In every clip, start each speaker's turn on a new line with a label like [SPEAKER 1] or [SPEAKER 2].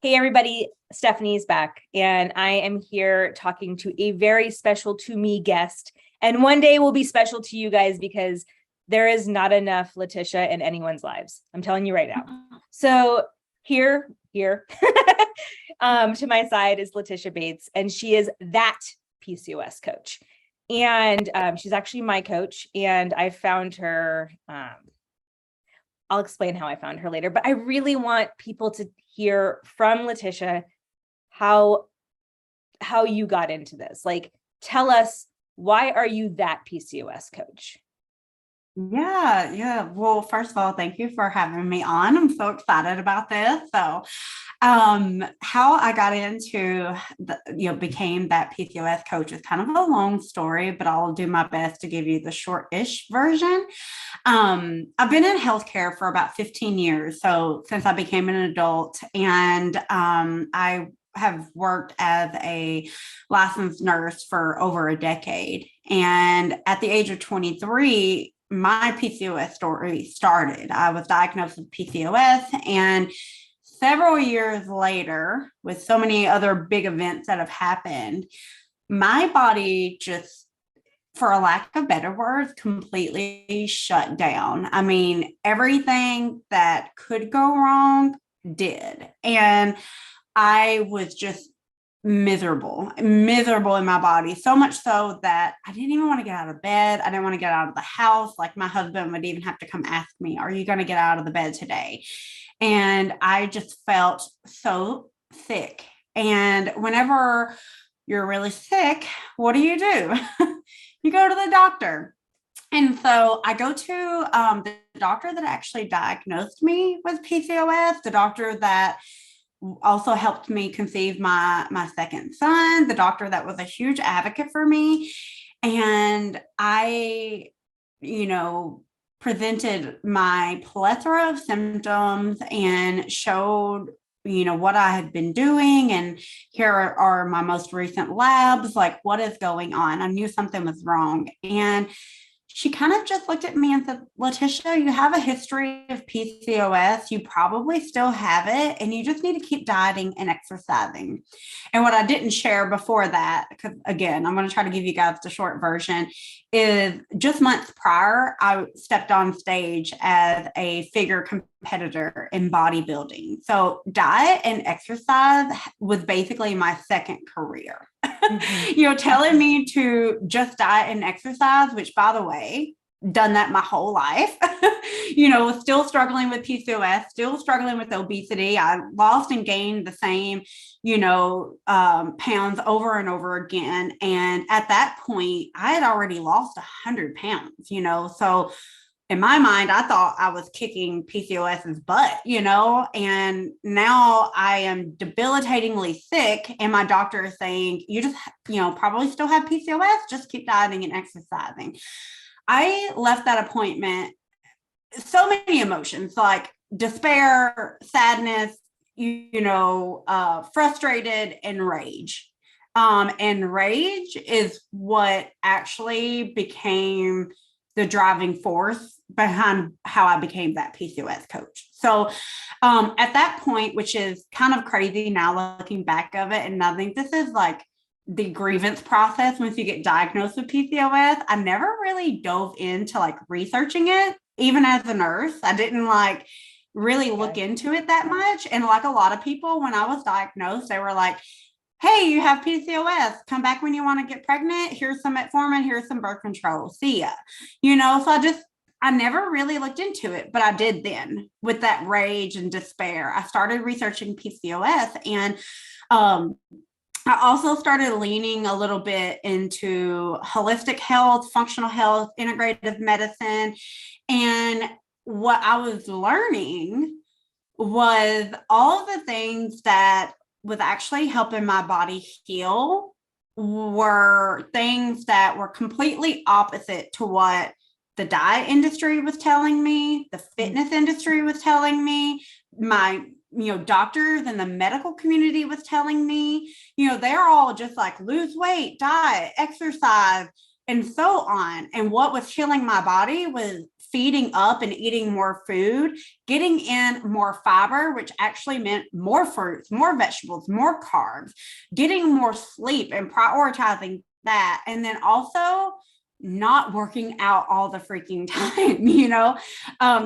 [SPEAKER 1] Hey everybody, Stephanie's back, and I am here talking to a very special to me guest, and one day will be special to you guys because there is not enough Letitia in anyone's lives. I'm telling you right now. So here, to my side is Letitia Bates, and she is that PCOS coach. And she's actually my coach, and I found her. I'll explain how I found her later, but I really want people to hear from Letitia how you got into this. Like, tell us, why are you that PCOS coach?
[SPEAKER 2] Yeah. Well, first of all, thank you for having me on. I'm so excited about this. So, how I got into became that PCOS coach is kind of a long story, but I'll do my best to give you the short-ish version. I've been in healthcare for about 15 years, so since I became an adult, and I have worked as a licensed nurse for over a decade. And at the age of 23, my PCOS story started. I was diagnosed with PCOS, and several years later, with so many other big events that have happened, my body just, for a lack of better words, completely shut down. I mean, everything that could go wrong did. And I was just miserable in my body, so much so that I didn't even want to get out of bed. I didn't want to get out of the house. Like, my husband would even have to come ask me, "Are you going to get out of the bed today?" And I just felt so sick. And whenever you're really sick, what do? You go to the doctor. And so I go to the doctor that actually diagnosed me with PCOS, the doctor that also helped me conceive my second son, the doctor that was a huge advocate for me. And I, presented my plethora of symptoms and showed, what I had been doing. And here are my most recent labs. Like, what is going on? I knew something was wrong. And she kind of just looked at me and said, "Letitia, you have a history of PCOS. You probably still have it, and you just need to keep dieting and exercising." And what I didn't share before that, because again, I'm going to try to give you guys the short version, is just months prior, I stepped on stage as a figure competitor in bodybuilding. So diet and exercise was basically my second career. Telling me to just diet and exercise, which, by the way, done that my whole life, still struggling with PCOS, still struggling with obesity. I lost and gained the same, pounds over and over again. And at that point, I had already lost 100 pounds, so in my mind, I thought I was kicking PCOS's butt, and now I am debilitatingly sick. And my doctor is saying, "You just, probably still have PCOS, just keep dieting and exercising." I left that appointment, so many emotions, like despair, sadness, frustrated, and rage. And rage is what actually became the driving force behind how I became that PCOS coach. So at that point, which is kind of crazy now looking back of it, and I think this is like the grievance process once you get diagnosed with PCOS, I never really dove into like researching it. Even as a nurse, I didn't like really look into it that much. And like a lot of people, when I was diagnosed, they were like, "Hey, you have PCOS. Come back when you want to get pregnant. Here's some metformin. Here's some birth control. See ya." So I never really looked into it, but I did then with that rage and despair. I started researching PCOS, and I also started leaning a little bit into holistic health, functional health, integrative medicine. And what I was learning was all the things that was actually helping my body heal were things that were completely opposite to what the diet industry was telling me, the fitness industry was telling me, my doctors and the medical community was telling me. They're all just like, lose weight, diet, exercise, and so on. And what was healing my body was feeding up and eating more food, getting in more fiber, which actually meant more fruits, more vegetables, more carbs, getting more sleep and prioritizing that. And then also not working out all the freaking time,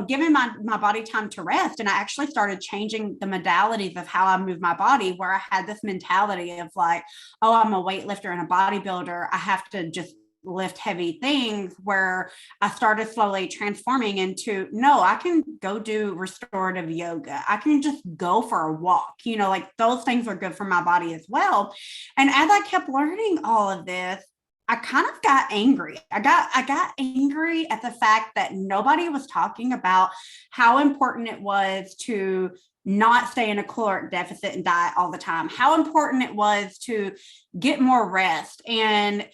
[SPEAKER 2] giving my body time to rest. And I actually started changing the modalities of how I move my body, where I had this mentality of like, oh, I'm a weightlifter and a bodybuilder, I have to just lift heavy things, where I started slowly transforming into, no, I can go do restorative yoga. I can just go for a walk, like those things are good for my body as well. And as I kept learning all of this, I kind of got angry. I got angry at the fact that nobody was talking about how important it was to not stay in a caloric deficit and diet all the time, how important it was to get more rest, and,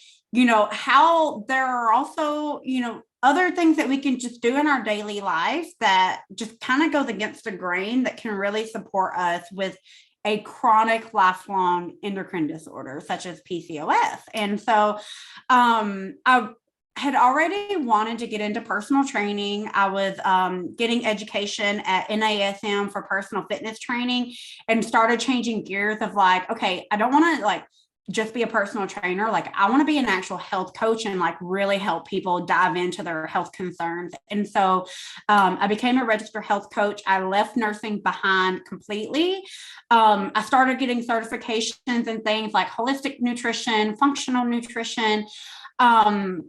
[SPEAKER 2] how there are also, other things that we can just do in our daily life that just kind of goes against the grain that can really support us with a chronic lifelong endocrine disorder such as PCOS. And so I had already wanted to get into personal training. I was getting education at NASM for personal fitness training, and started changing gears of like, okay, I don't want to like just be a personal trainer. Like I want to be an actual health coach and like really help people dive into their health concerns. And so I became a registered health coach. I left nursing behind completely. I started getting certifications in things like holistic nutrition, functional nutrition. And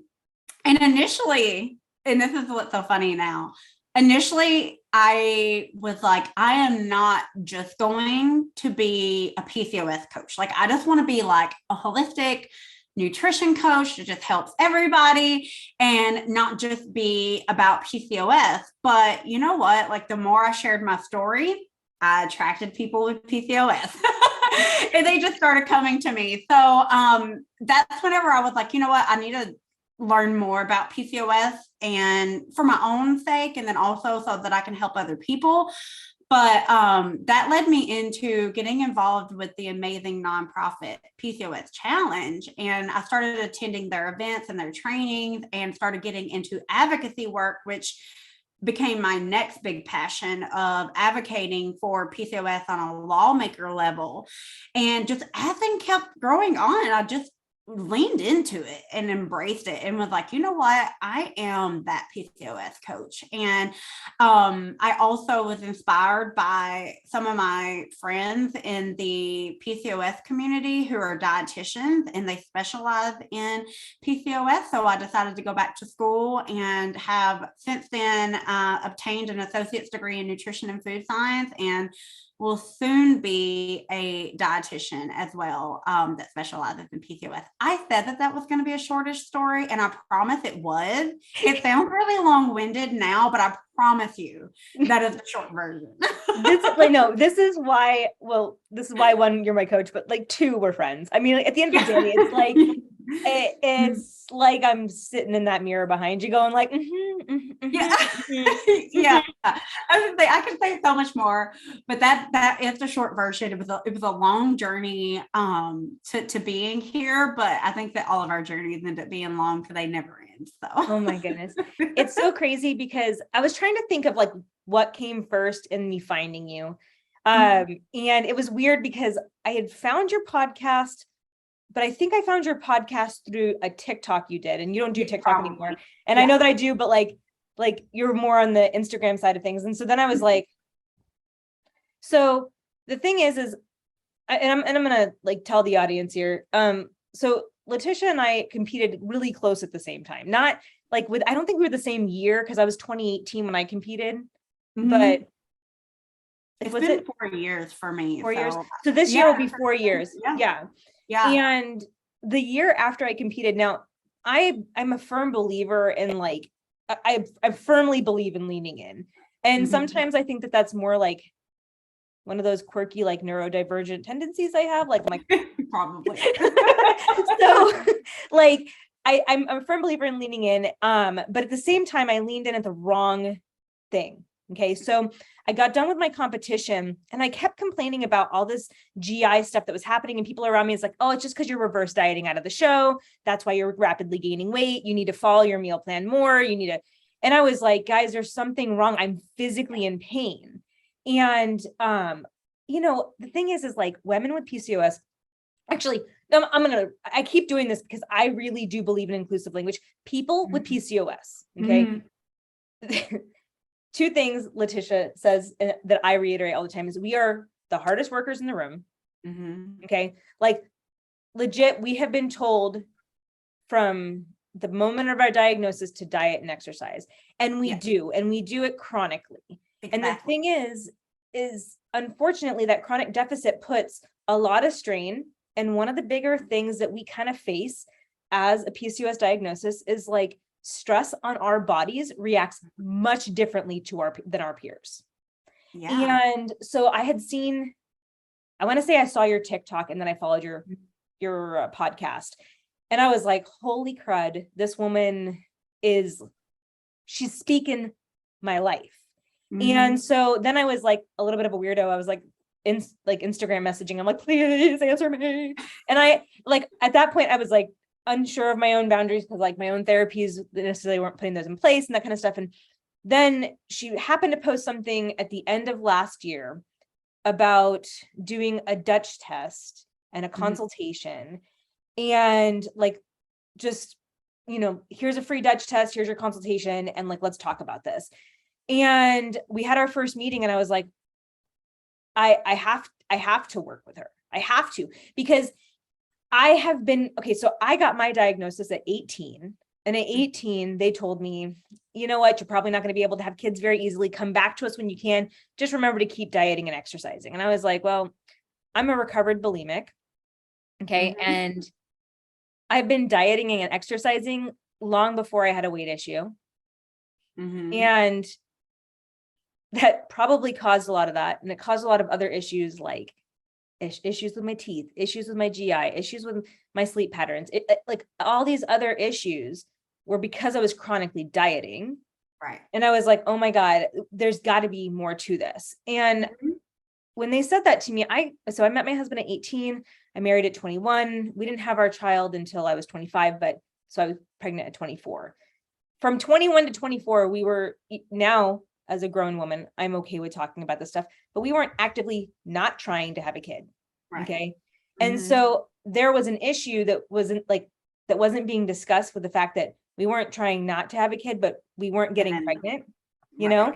[SPEAKER 2] initially, and this is what's so funny now, initially I was like, I am not just going to be a PCOS coach. Like, I just want to be like a holistic nutrition coach that just helps everybody and not just be about PCOS. But you know what? Like, the more I shared my story, I attracted people with PCOS and they just started coming to me. So that's whenever I was like, you know what? I need to learn more about PCOS, and for my own sake, and then also so that I can help other people. But that led me into getting involved with the amazing nonprofit PCOS Challenge. And I started attending their events and their trainings, and started getting into advocacy work, which became my next big passion of advocating for PCOS on a lawmaker level. And just as things kept growing on, I just leaned into it and embraced it and was like, you know what, I am that PCOS coach. And I also was inspired by some of my friends in the PCOS community who are dietitians, and they specialize in PCOS. So I decided to go back to school, and have since then obtained an associate's degree in nutrition and food science, and will soon be a dietitian as well that specializes in PCOS. I said that was going to be a shortish story, and I promise it was. It sounds really long-winded now, but I promise you that is the short version.
[SPEAKER 1] This is why, one, you're my coach, but like two, we're friends. I mean, at the end of the day, it's like, it's like I'm sitting in that mirror behind you going like,
[SPEAKER 2] yeah. I can say so much more, but that is the short version. It was a long journey to being here, but I think that all of our journeys end up being long because they never end. So
[SPEAKER 1] oh my goodness, it's so crazy, because I was trying to think of like what came first in me finding you, and it was weird because I had found your podcast, but I think I found your podcast through a TikTok you did, and you don't do TikTok anymore. And I know that I do, but like you're more on the Instagram side of things. And so then I was like, so the thing is I'm going to like tell the audience here. So Letitia and I competed really close at the same time, not like I don't think we were the same year, because I was 2018 when I competed, but
[SPEAKER 2] it's been 4 years for me.
[SPEAKER 1] 4 years. So this year will be 4 years. Yeah. And the year after I competed, now I'm a firm believer in like, I firmly believe in leaning in. And sometimes I think that that's more like one of those quirky, like neurodivergent tendencies I have. Like, I'm like,
[SPEAKER 2] probably.
[SPEAKER 1] So like, I'm a firm believer in leaning in. But at the same time, I leaned in at the wrong thing. Okay. So I got done with my competition, and I kept complaining about all this GI stuff that was happening, and people around me is like, oh, it's just because you're reverse dieting out of the show. That's why you're rapidly gaining weight. You need to follow your meal plan more. You need to, And I was like, guys, there's something wrong. I'm physically in pain. And, the thing is like women with PCOS, actually, I keep doing this because I really do believe in inclusive language. People with PCOS, okay? Two things Letitia says that I reiterate all the time is we are the hardest workers in the room. Okay. Like legit, we have been told from the moment of our diagnosis to diet and exercise. And we do it chronically. Exactly. And the thing is unfortunately that chronic deficit puts a lot of strain. And one of the bigger things that we kind of face as a PCOS diagnosis is like stress on our bodies reacts much differently than our peers. Yeah. And so I want to say I saw your TikTok and then I followed your podcast. And I was like, holy crud, this woman she's speaking my life. And so then I was like a little bit of a weirdo. I was like, Instagram messaging. I'm like, please answer me. And I like, at that point I was like unsure of my own boundaries because like my own therapies necessarily weren't putting those in place and that kind of stuff. And then she happened to post something at the end of last year about doing a Dutch test and a consultation and like, just, here's a free Dutch test, here's your consultation. And like, let's talk about this. And we had our first meeting and I was like, I have to work with her. I have to, because so I got my diagnosis at 18. And at 18, they told me, you know what, you're probably not going to be able to have kids very easily. Come back to us when you can. Just remember to keep dieting and exercising. And I was like, well, I'm a recovered bulimic. Okay. And I've been dieting and exercising long before I had a weight issue. And that probably caused a lot of that. And it caused a lot of other issues like issues with my teeth, issues with my GI, issues with my sleep patterns. Like all these other issues were because I was chronically dieting. Right. And I was like, oh my God, there's got to be more to this. And when they said that to me, I met my husband at 18. I married at 21. We didn't have our child until I was 25, so I was pregnant at 24. From 21 to 24, we were now as a grown woman, I'm okay with talking about this stuff, but we weren't actively not trying to have a kid. Right. Okay. And so there was an issue that wasn't being discussed with the fact that we weren't trying not to have a kid, but we weren't getting pregnant, you know?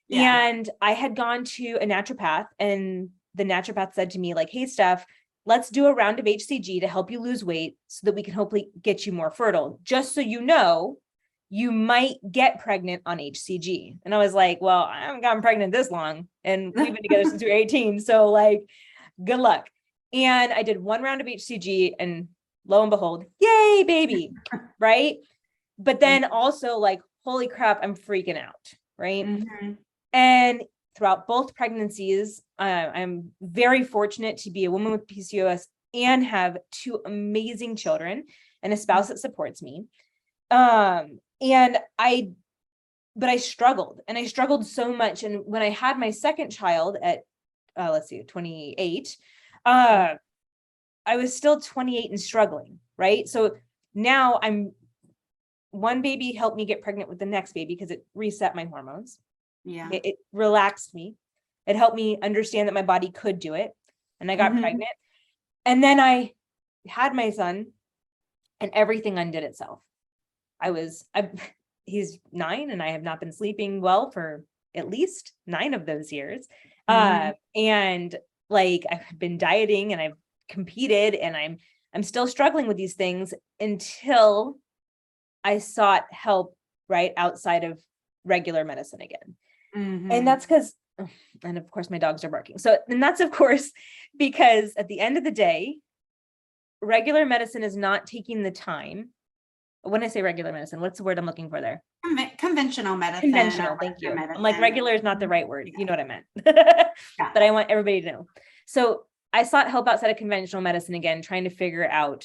[SPEAKER 1] Yeah. And I had gone to a naturopath and the naturopath said to me like, hey, Steph, let's do a round of HCG to help you lose weight so that we can hopefully get you more fertile. Just so you know, you might get pregnant on HCG. And I was like, well, I haven't gotten pregnant this long and we've been together since we were 18. So like, good luck. And I did one round of HCG and lo and behold, yay, baby. Right. But then also like, holy crap, I'm freaking out. Right. And throughout both pregnancies, I'm very fortunate to be a woman with PCOS and have two amazing children and a spouse that supports me. But I struggled so much. And when I had my second child at, 28, I was still 28 and struggling. Right. So now one baby helped me get pregnant with the next baby because it reset my hormones. Yeah. It relaxed me. It helped me understand that my body could do it. And I got pregnant. And then I had my son and everything undid itself. He's 9 and I have not been sleeping well for at least 9 of those years. And like I've been dieting and I've competed and I'm still struggling with these things until I sought help right outside of regular medicine again. And that's because, and of course my dogs are barking. And that's of course, because at the end of the day, regular medicine is not taking the time. When I say regular medicine, what's the word I'm looking for there?
[SPEAKER 2] Conventional medicine.
[SPEAKER 1] Conventional, thank you. Medicine. I'm like, regular is not the right word. You know what I meant. But I want everybody to know. So I sought help outside of conventional medicine again, trying to figure out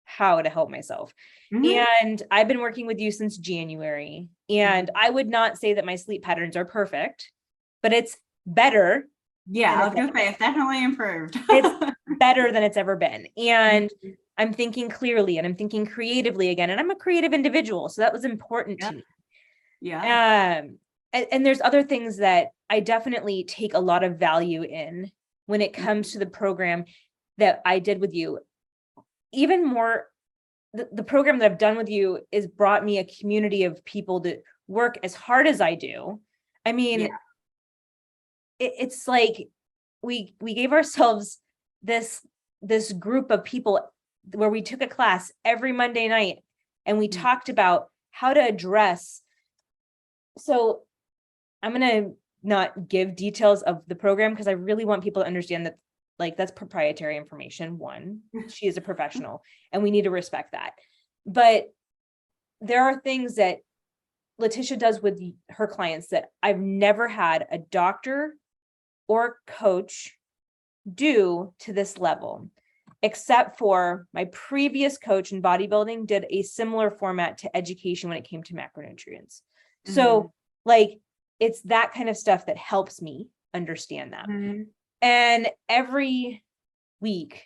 [SPEAKER 1] how to help myself. And I've been working with you since January. And I would not say that my sleep patterns are perfect, but it's better.
[SPEAKER 2] Yeah, I was gonna say it's definitely improved.
[SPEAKER 1] It's better than it's ever been. And I'm thinking clearly and I'm thinking creatively again. And I'm a creative individual. So that was important to me.
[SPEAKER 2] Yeah.
[SPEAKER 1] And there's other things that I definitely take a lot of value in when it comes to the program that I did with you. Even more, the program that I've done with you is brought me a community of people that work as hard as I do. I mean, it's like we gave ourselves this group of people where we took a class every Monday night and we talked about how to address. So I'm going to not give details of the program because I really want people to understand that, like, that's proprietary information. One, she is a professional and we need to respect that. But there are things that Letitia does with her clients that I've never had a doctor or coach do to this level, except for my previous coach in bodybuilding did a similar format to education when it came to macronutrients. So like, it's that kind of stuff that helps me understand that. And every week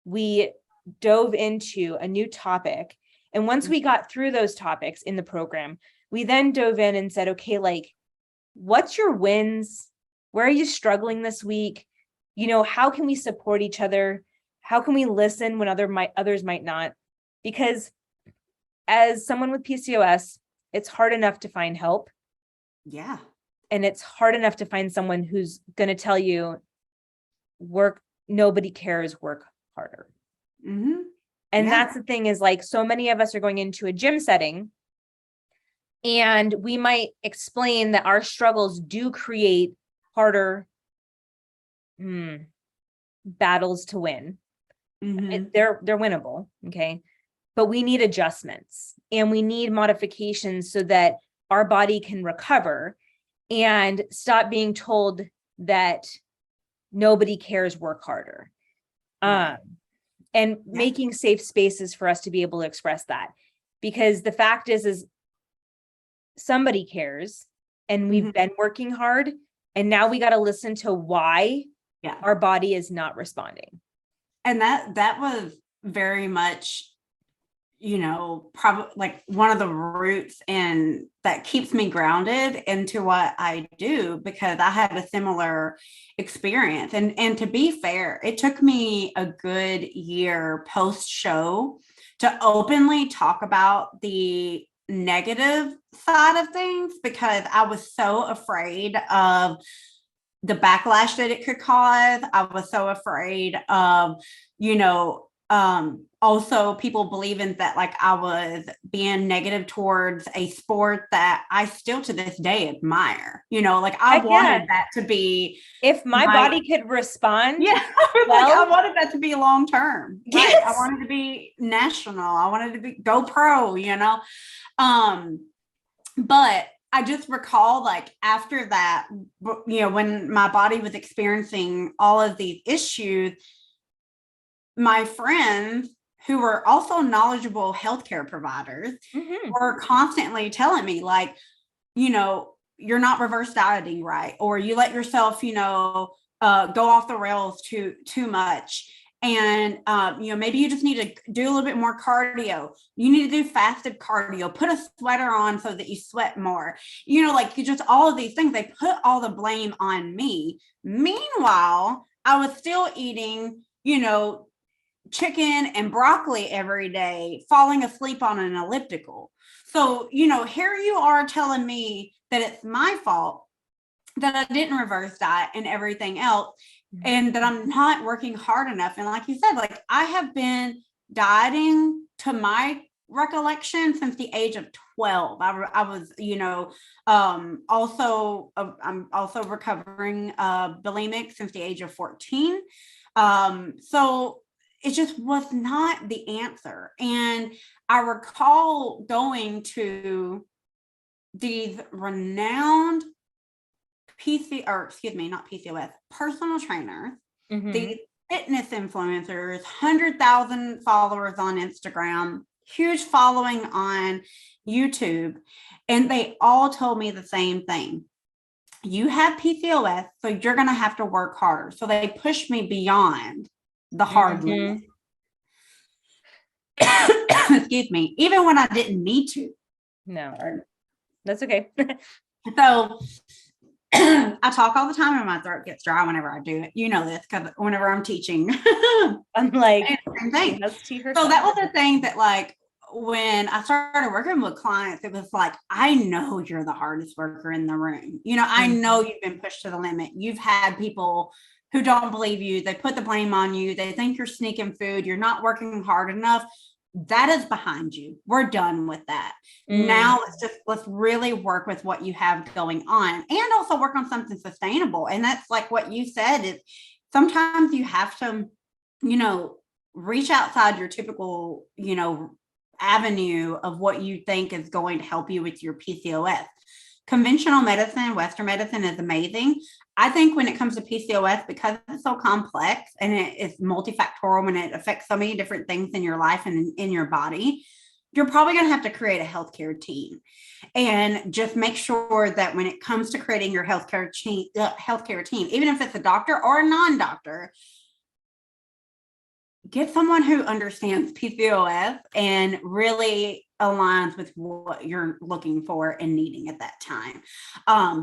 [SPEAKER 1] we dove into a new topic. And once we got through those topics in the program, we then dove in and said, okay, like, what's your wins? Where are you struggling this week? You know, how can we support each other? How can we listen when others might not? Because as someone with PCOS, it's hard enough to find help.
[SPEAKER 2] Yeah.
[SPEAKER 1] And it's hard enough to find someone who's going to tell you, nobody cares, work harder. And that's the thing, is like, so many of us are going into a gym setting and we might explain that our struggles do create harder battles to win. They're winnable. Okay. But we need adjustments and we need modifications so that our body can recover and stop being told that nobody cares, work harder. And making safe spaces for us to be able to express that. Because the fact is somebody cares and we've been working hard and now we got to listen to why our body is not responding.
[SPEAKER 2] And that was very much, you know, probably like one of the roots and that keeps me grounded into what I do, because I had a similar experience. And to be fair, it took me a good year post show to openly talk about the negative side of things, because I was so afraid of the backlash that it could cause. I was so afraid of, you know, also people believing that like I was being negative towards a sport that I still to this day admire, you know, like I wanted that to be,
[SPEAKER 1] if my body could respond.
[SPEAKER 2] Like I wanted that to be long term. Right? I wanted to be national. I wanted to be go pro, you know? But I just recall, like, after that, you know, when my body was experiencing all of these issues, my friends who were also knowledgeable healthcare providers were constantly telling me, like, you know, you're not reverse dieting right, or you let yourself, you know, go off the rails too much. And, you know, maybe you just need to do a little bit more cardio. You need to do fasted cardio, put a sweater on so that you sweat more, you know, like just all of these things. They put all the blame on me. Meanwhile, I was still eating, you know, chicken and broccoli every day, falling asleep on an elliptical. So, you know, here you are telling me that it's my fault that I didn't reverse diet and everything else, and that I'm not working hard enough. And like you said, like I have been dieting to my recollection since the age of 12. I was, you know, I'm also recovering bulimic since the age of 14. So it just was not the answer. And I recall going to these renowned not PCOS, personal trainers, the fitness influencers, 100,000 followers on Instagram, huge following on YouTube. And they all told me the same thing. You have PCOS, so you're going to have to work harder. So they pushed me beyond the hard limit. Excuse me, even when I didn't need to.
[SPEAKER 1] No. That's okay.
[SPEAKER 2] So I talk all the time and my throat gets dry whenever I do it. You know this because whenever I'm teaching.
[SPEAKER 1] I'm like,
[SPEAKER 2] Same thing.
[SPEAKER 1] she has tea
[SPEAKER 2] So
[SPEAKER 1] herself.
[SPEAKER 2] that was the thing that like when I started working with clients, it was like, I know you're the hardest worker in the room. You know, I know you've been pushed to the limit. You've had people who don't believe you. They put the blame on you. They think you're sneaking food. You're not working hard enough. That is behind you. We're done with that. Now let's really work with what you have going on and also work on something sustainable. And that's like what you said is sometimes you have to, you know, reach outside your typical, you know, avenue of what you think is going to help you with your PCOS. Conventional medicine, Western medicine is amazing. I think when it comes to PCOS, because it's so complex and it is multifactorial and it affects so many different things in your life and in your body, you're probably going to have to create a healthcare team and just make sure that when it comes to creating your healthcare team, even if it's a doctor or a non-doctor, get someone who understands PCOS and really aligns with what you're looking for and needing at that time.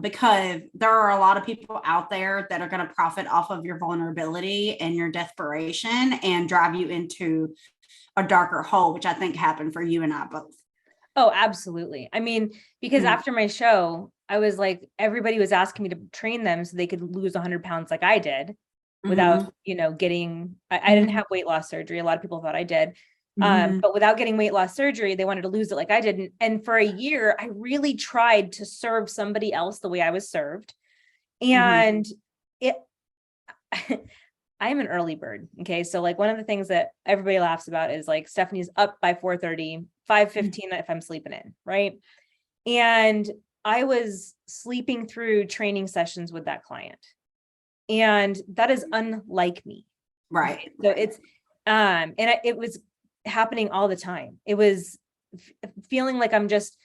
[SPEAKER 2] Because there are a lot of people out there that are going to profit off of your vulnerability and your desperation and drive you into a darker hole, which I think happened for you and I both.
[SPEAKER 1] Oh, absolutely. I mean, because after my show, I was like, everybody was asking me to train them so they could lose 100 pounds like I did without, you know, getting, I didn't have weight loss surgery. A lot of people thought I did. But without getting weight loss surgery, they wanted to lose it like I did. And for a year, I really tried to serve somebody else the way I was served. And I'm an early bird. Okay. So like one of the things that everybody laughs about is like Stephanie's up by 4:30, 5:15 if I'm sleeping in. Right. And I was sleeping through training sessions with that client. And that is unlike me.
[SPEAKER 2] Right.
[SPEAKER 1] So it's, it was happening all the time. It was feeling like I'm just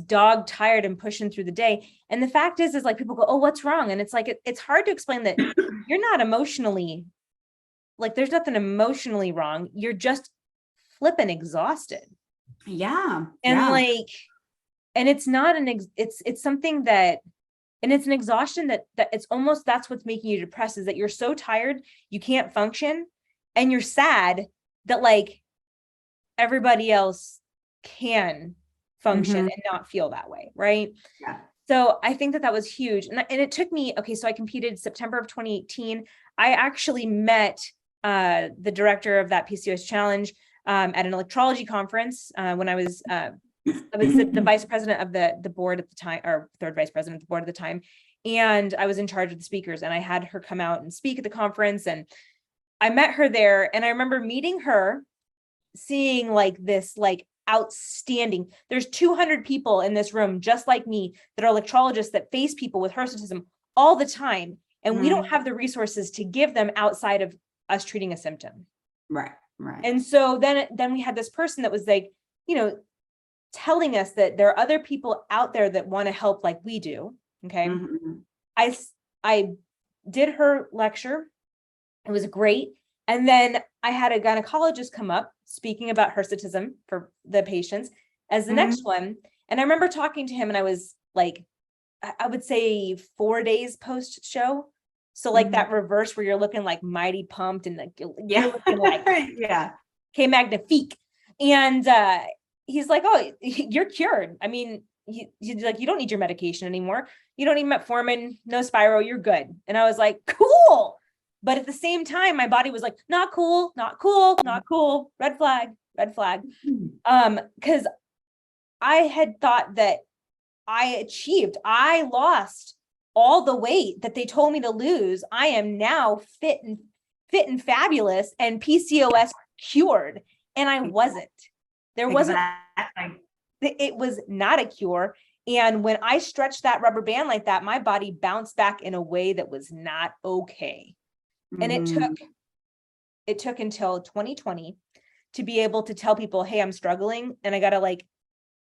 [SPEAKER 1] dog tired and pushing through the day. And the fact is like people go, oh, what's wrong? And it's like, it's hard to explain that you're not emotionally, like there's nothing emotionally wrong. You're just flipping exhausted.
[SPEAKER 2] Yeah.
[SPEAKER 1] And like, and it's not it's something that, and it's an exhaustion that it's almost, that's what's making you depressed, is that you're so tired, you can't function, and you're sad that like everybody else can function and not feel that way. Right.
[SPEAKER 2] Yeah.
[SPEAKER 1] So I think that was huge. And it took me, okay, so I competed September of 2018. I actually met the director of that PCOS challenge at an electrology conference when I was the vice president of the board at the time, or third vice president of the board at the time. And I was in charge of the speakers, and I had her come out and speak at the conference. And I met her there. And I remember meeting her, seeing like this, like outstanding, there's 200 people in this room, just like me, that are electrologists that face people with hirsutism all the time. And we don't have the resources to give them outside of us treating a symptom.
[SPEAKER 2] Right. Right.
[SPEAKER 1] And so then we had this person that was like, you know, telling us that there are other people out there that want to help like we do. Okay. I did her lecture. It was great. And then I had a gynecologist come up speaking about hirsutism for the patients as the next one. And I remember talking to him, and I was like, I would say 4 days post show. So like that reverse where you're looking like mighty pumped and like, you're looking like, okay, magnifique. And he's like, oh, you're cured. I mean, he's like, you don't need your medication anymore. You don't need metformin, no Spiro, you're good. And I was like, cool. But at the same time, my body was like, not cool, not cool, not cool. Red flag, red flag. Because I had thought that I lost all the weight that they told me to lose. I am now fit and fabulous and PCOS cured. And I wasn't. There wasn't, it was not a cure. And when I stretched that rubber band like that, my body bounced back in a way that was not okay. And it took until 2020 to be able to tell people, hey, I'm struggling and I got to like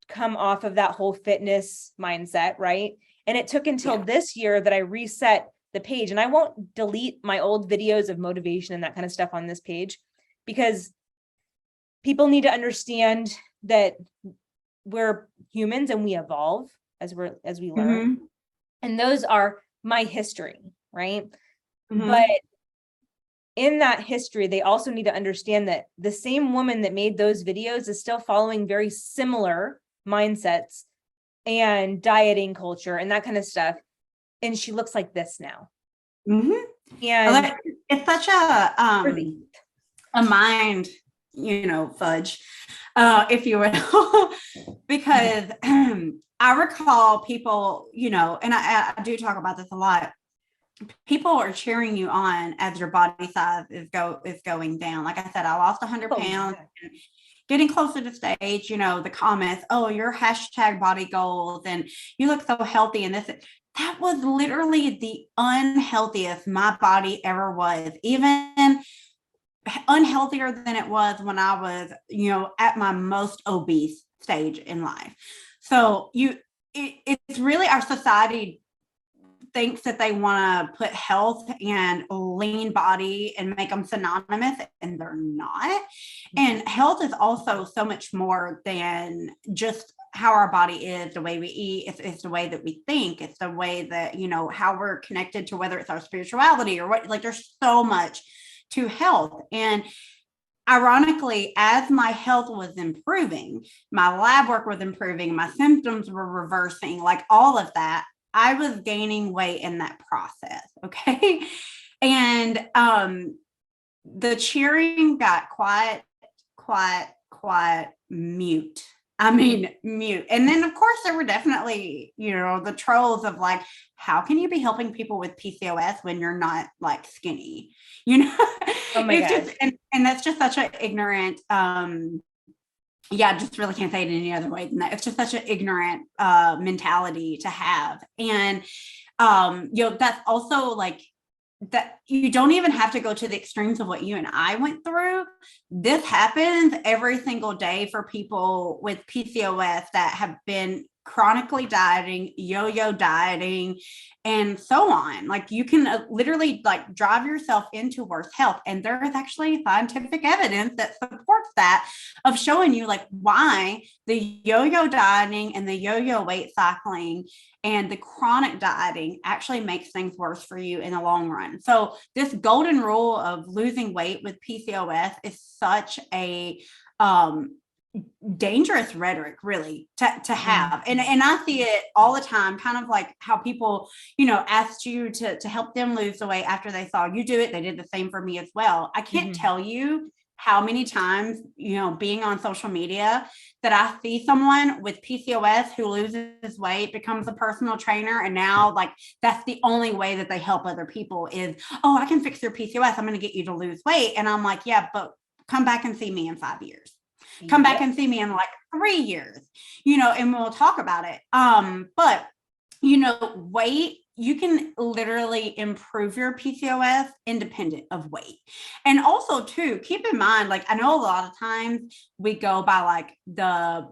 [SPEAKER 1] come off of that whole fitness mindset. Right. And it took until this year that I reset the page, and I won't delete my old videos of motivation and that kind of stuff on this page, because people need to understand that we're humans and we evolve as we learn.
[SPEAKER 2] Mhm.
[SPEAKER 1] And those are my history, right?
[SPEAKER 2] Mhm.
[SPEAKER 1] But in that history, they also need to understand that the same woman that made those videos is still following very similar mindsets and dieting culture and that kind of stuff. And she looks like this now.
[SPEAKER 2] Mhm.
[SPEAKER 1] And
[SPEAKER 2] It's such a mind, fudge, if you will, because I recall people, and I do talk about this a lot. People are cheering you on as your body size is going down. Like I said, I lost 100 pounds.
[SPEAKER 1] yeah.
[SPEAKER 2] Getting closer to stage, the comments, oh, your hashtag body goals and you look so healthy and this. That was literally the unhealthiest my body ever was, even unhealthier than it was when I was, at my most obese stage in life. So it's really our society thinks that they want to put health and lean body and make them synonymous, and they're not. And health is also so much more than just how our body is, the way we eat. It's the way that we think. It's the way that, how we're connected to, whether it's our spirituality or what, like there's so much to health. And ironically, as my health was improving, my lab work was improving, my symptoms were reversing, like all of that, I was gaining weight in that process. Okay. And the cheering got quiet, mute. I mean, mute. And then, of course, there were definitely, the trolls of like, how can you be helping people with PCOS when you're not like skinny?
[SPEAKER 1] Oh my God.
[SPEAKER 2] And that's just such an ignorant, I just really can't say it any other way than that. It's just such an ignorant mentality to have. And, that's also like, that you don't even have to go to the extremes of what you and I went through. This happens every single day for people with PCOS that have been chronically dieting, yo-yo dieting, and so on. Like you can literally like drive yourself into worse health. And there is actually scientific evidence that supports that, of showing you like why the yo-yo dieting and the yo-yo weight cycling and the chronic dieting actually makes things worse for you in the long run. So this golden rule of losing weight with PCOS is such a dangerous rhetoric really to have. And I see it all the time, kind of like how people, asked you to help them lose the weight after they saw you do it. They did the same for me as well. I can't tell you how many times, being on social media, that I see someone with PCOS who loses weight, becomes a personal trainer, and now like that's the only way that they help other people is, oh, I can fix your PCOS, I'm going to get you to lose weight. And I'm like, yeah, but come back and see me in 5 years. Come back and see me in like 3 years, and we'll talk about it. But weight, you can literally improve your PCOS independent of weight. And also too, keep in mind, like I know a lot of times we go by like the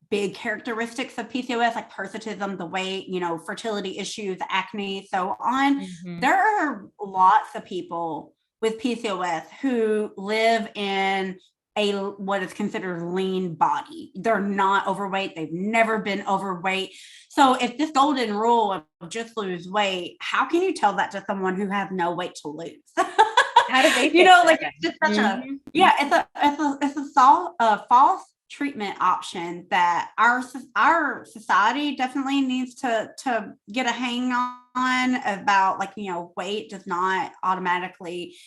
[SPEAKER 2] big characteristics of PCOS, like hirsutism, the weight, fertility issues, acne, so on. There are lots of people with PCOS who live in what is considered lean body. They're not overweight. They've never been overweight. So if this golden rule of just lose weight, how can you tell that to someone who has no weight to lose?
[SPEAKER 1] How do they
[SPEAKER 2] it's just such it's a false treatment option that our society definitely needs to get a hang on, about like, weight does not automatically,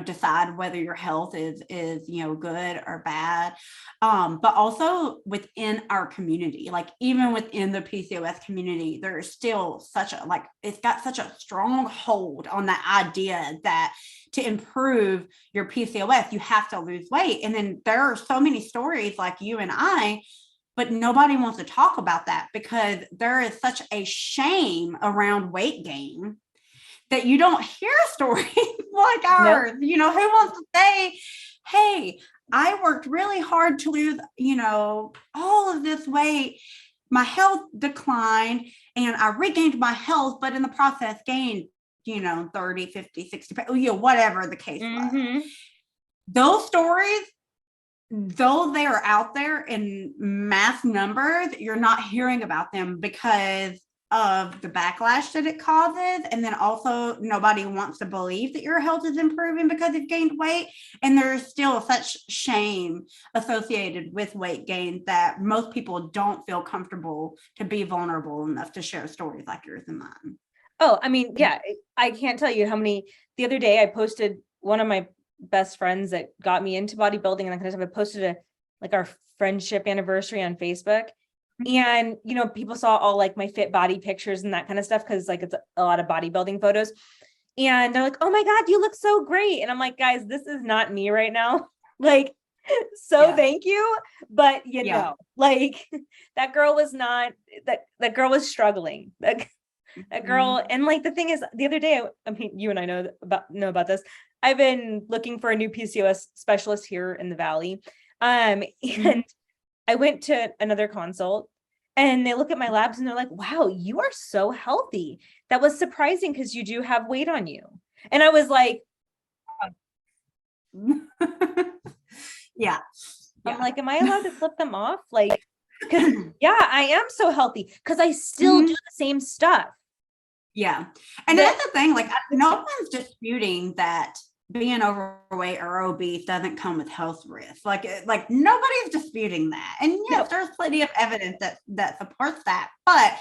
[SPEAKER 2] decide whether your health is good or bad. But also within our community, like even within the PCOS community, there's still it's got such a strong hold on that idea that to improve your PCOS, you have to lose weight. And then there are so many stories like you and I, but nobody wants to talk about that because there is such a shame around weight gain that you don't hear stories like ours. Who wants to say, hey, I worked really hard to lose, all of this weight. My health declined and I regained my health, but in the process gained 30, 50, 60, whatever the case was. Those stories though they are out there in mass numbers, you're not hearing about them because of the backlash that it causes. And then also nobody wants to believe that your health is improving because you've gained weight. And there's still such shame associated with weight gain that most people don't feel comfortable to be vulnerable enough to share stories like yours and mine.
[SPEAKER 1] Oh, I mean, yeah, I can't tell you how many. The other day I posted, one of my best friends that got me into bodybuilding and that kind of stuff, I posted our friendship anniversary on Facebook. And, people saw all like my fit body pictures and that kind of stuff, because like it's a lot of bodybuilding photos. And they're like, oh my God, you look so great. And I'm like, guys, this is not me right now. Like, thank you. But like that girl was not, that girl was struggling. That girl. And like, the thing is, the other day, I mean, you and I know about this. I've been looking for a new PCOS specialist here in the Valley. And I went to another consult and they look at my labs and they're like, wow, you are so healthy. That was surprising because you do have weight on you. And I was like,
[SPEAKER 2] yeah.
[SPEAKER 1] I'm like, am I allowed to flip them off? Like, because I am so healthy because I still do the same stuff.
[SPEAKER 2] Yeah. And that's the thing, like, no one's disputing that being overweight or obese doesn't come with health risks. Like nobody's disputing that. And yes, there's plenty of evidence that supports that, but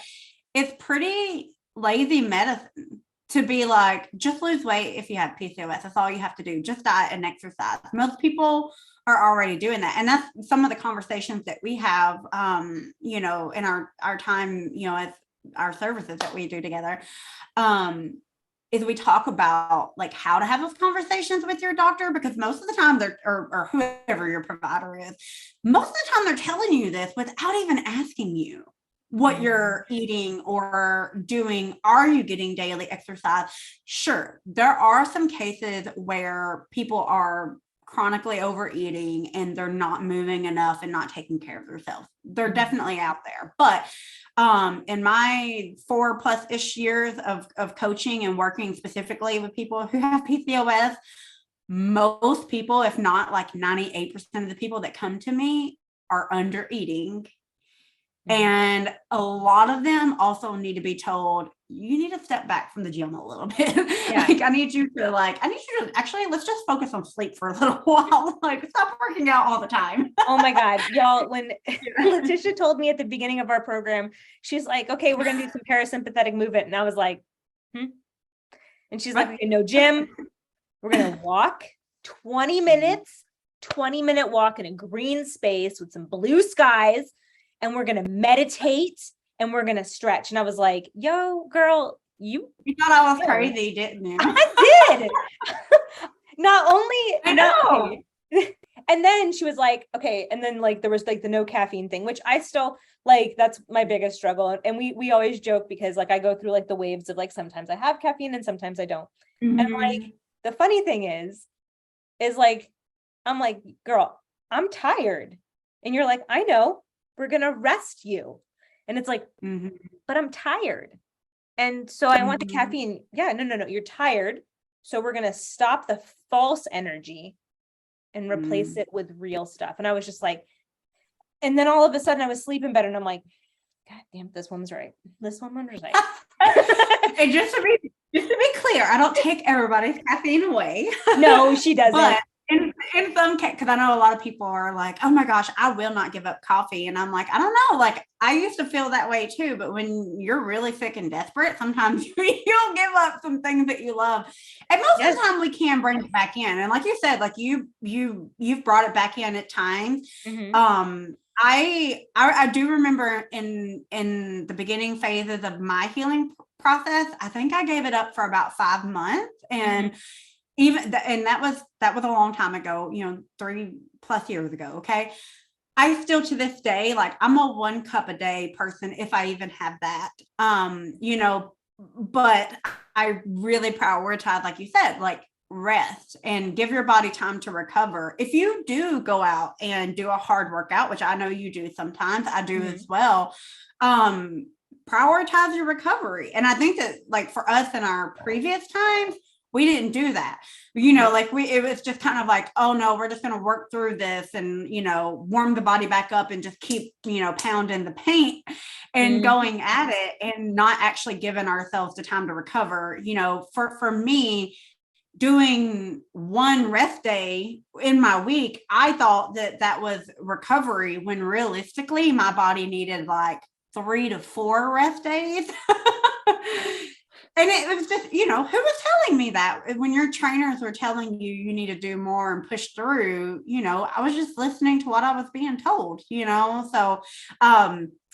[SPEAKER 2] it's pretty lazy medicine to be like, just lose weight if you have PCOS. That's all you have to do. Just diet and exercise. Most people are already doing that. And that's some of the conversations that we have, in our time, as our services that we do together, is we talk about like how to have those conversations with your doctor, because most of the time or whoever your provider is, most of the time they're telling you this without even asking you what you're eating or doing. Are you getting daily exercise? Sure, there are some cases where people are chronically overeating and they're not moving enough and not taking care of themselves. They're definitely out there. But in my 4+ years of coaching and working specifically with people who have PCOS, most people, if not like 98% of the people that come to me, are under eating. And a lot of them also need to be told, you need to step back from the gym a little bit.
[SPEAKER 1] Yeah.
[SPEAKER 2] I need you to actually, let's just focus on sleep for a little while. Like, stop working out all the time.
[SPEAKER 1] Oh my God, y'all, when Letitia told me at the beginning of our program, she's like, okay, we're going to do some parasympathetic movement. And I was like, And she's like, okay, no gym. We're going to walk 20 minutes, 20-minute walk in a green space with some blue skies. And we're going to meditate and we're going to stretch. And I was like, yo, girl, you
[SPEAKER 2] thought I was crazy, didn't you?
[SPEAKER 1] I did. Not only,
[SPEAKER 2] I know.
[SPEAKER 1] And then she was like, okay. And then like, there was like the no caffeine thing, which I still like, that's my biggest struggle. And we always joke because like, I go through like the waves of like, sometimes I have caffeine and sometimes I don't. And like, the funny thing is like, I'm like, girl, I'm tired. And you're like, I know. We're going to rest you. And it's like, but I'm tired. And so I want the caffeine. Yeah, no. You're tired. So we're going to stop the false energy and replace it with real stuff. And I was just like, and then all of a sudden I was sleeping better. And I'm like, God damn, this one's right. This one was right.
[SPEAKER 2] And just to be clear, I don't take everybody's caffeine away.
[SPEAKER 1] No, she doesn't.
[SPEAKER 2] But in some cases, because I know a lot of people are like, oh my gosh, I will not give up coffee. And I'm like, I don't know. Like, I used to feel that way too. But when you're really sick and desperate, sometimes you'll give up some things that you love. And most of the time we can bring it back in. And like you said, like you've brought it back in at times. I do remember in the beginning phases of my healing process, I think I gave it up for about 5 months. And that was a long time ago, 3+ years ago. Okay. I still to this day, like I'm a 1 cup a day person, if I even have that, but I really prioritize, like you said, like rest and give your body time to recover. If you do go out and do a hard workout, which I know you do sometimes, I do as well, prioritize your recovery. And I think that like for us in our previous times, we didn't do that. Like it was just kind of like, oh no, we're just going to work through this and, warm the body back up and just keep, pounding the paint and going at it and not actually giving ourselves the time to recover. For me, doing one rest day in my week, I thought that was recovery, when realistically my body needed like 3 to 4 rest days. And it was just, who was telling me that? When your trainers were telling you you need to do more and push through, I was just listening to what I was being told, so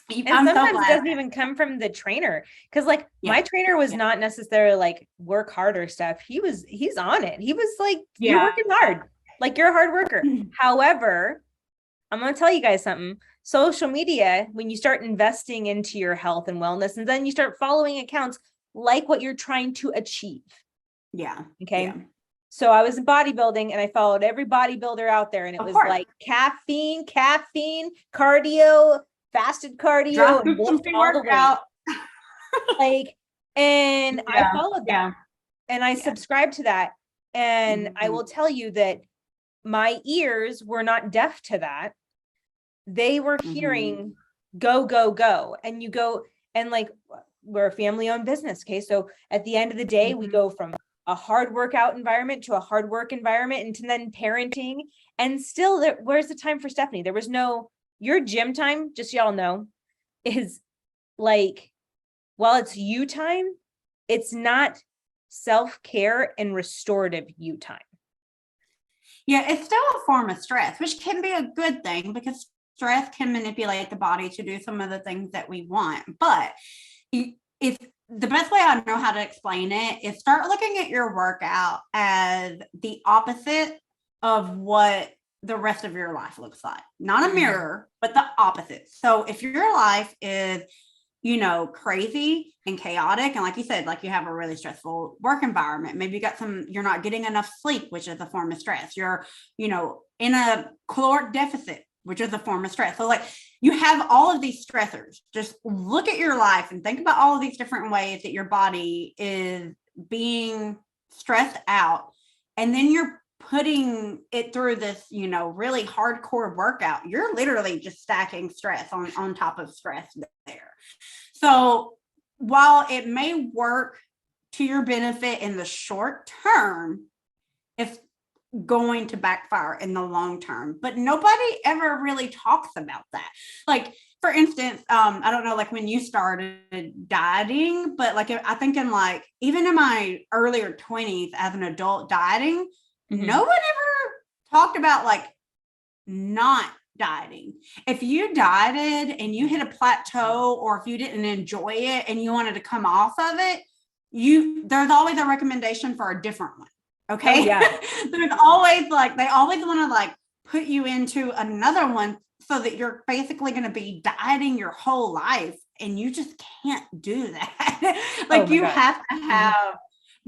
[SPEAKER 1] And
[SPEAKER 2] I'm so
[SPEAKER 1] sometimes it
[SPEAKER 2] glad.
[SPEAKER 1] doesn't even come from the trainer. Cause like my trainer was not necessarily like work harder stuff. He's on it. He was like, you're working hard. Like you're a hard worker. However, I'm going to tell you guys something. Social media, when you start investing into your health and wellness, and then you start following accounts like what you're trying to achieve.
[SPEAKER 2] Yeah.
[SPEAKER 1] Okay.
[SPEAKER 2] Yeah.
[SPEAKER 1] So I was in bodybuilding and I followed every bodybuilder out there, and it was like caffeine, cardio, fasted cardio, and lift all the weight. Like, and I followed that and I subscribed to that. And I will tell you that my ears were not deaf to that. They were hearing go, go, go. And you go, and like, we're a family owned business. Okay. So at the end of the day, we go from a hard workout environment to a hard work environment, and then parenting. And still where's the time for Stephanie? There was no, your gym time, just y'all know, is like, while it's you time, it's not self-care and restorative you time.
[SPEAKER 2] Yeah, it's still a form of stress, which can be a good thing because stress can manipulate the body to do some of the things that we want. But if the best way I know how to explain it is start looking at your workout as the opposite of what the rest of your life looks like. Not a mirror, but the opposite. So if your life is, crazy and chaotic, and like you said, like you have a really stressful work environment, maybe you're not getting enough sleep, which is a form of stress. You're, in a caloric deficit, which is a form of stress. So like you have all of these stressors. Just look at your life and think about all of these different ways that your body is being stressed out. And then you're putting it through this, really hardcore workout. You're literally just stacking stress on top of stress there. So while it may work to your benefit in the short term, it's going to backfire in the long term. But nobody ever really talks about that. Like, for instance, I don't know, like when you started dieting, but like I think even in my earlier 20s as an adult dieting, no one ever talked about like not dieting. If you dieted and you hit a plateau, or if you didn't enjoy it and you wanted to come off of it, there's always a recommendation for a different one. Okay. Oh, yeah. There's always they always want to like put you into another one so that you're basically going to be dieting your whole life. And you just can't do that. You have to have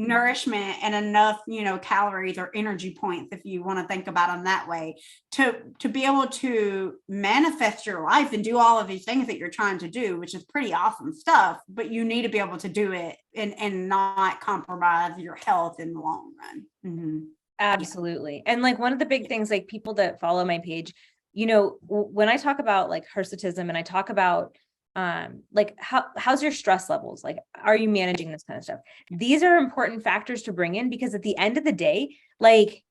[SPEAKER 2] nourishment and enough, calories or energy points, if you want to think about them that way, to be able to manifest your life and do all of these things that you're trying to do, which is pretty awesome stuff. But you need to be able to do it and not compromise your health in the long run.
[SPEAKER 1] Absolutely. And like one of the big things, like people that follow my page, when I talk about like hirsutism and I talk about like how's your stress levels? Like, are you managing this kind of stuff? These are important factors to bring in, because at the end of the day, like,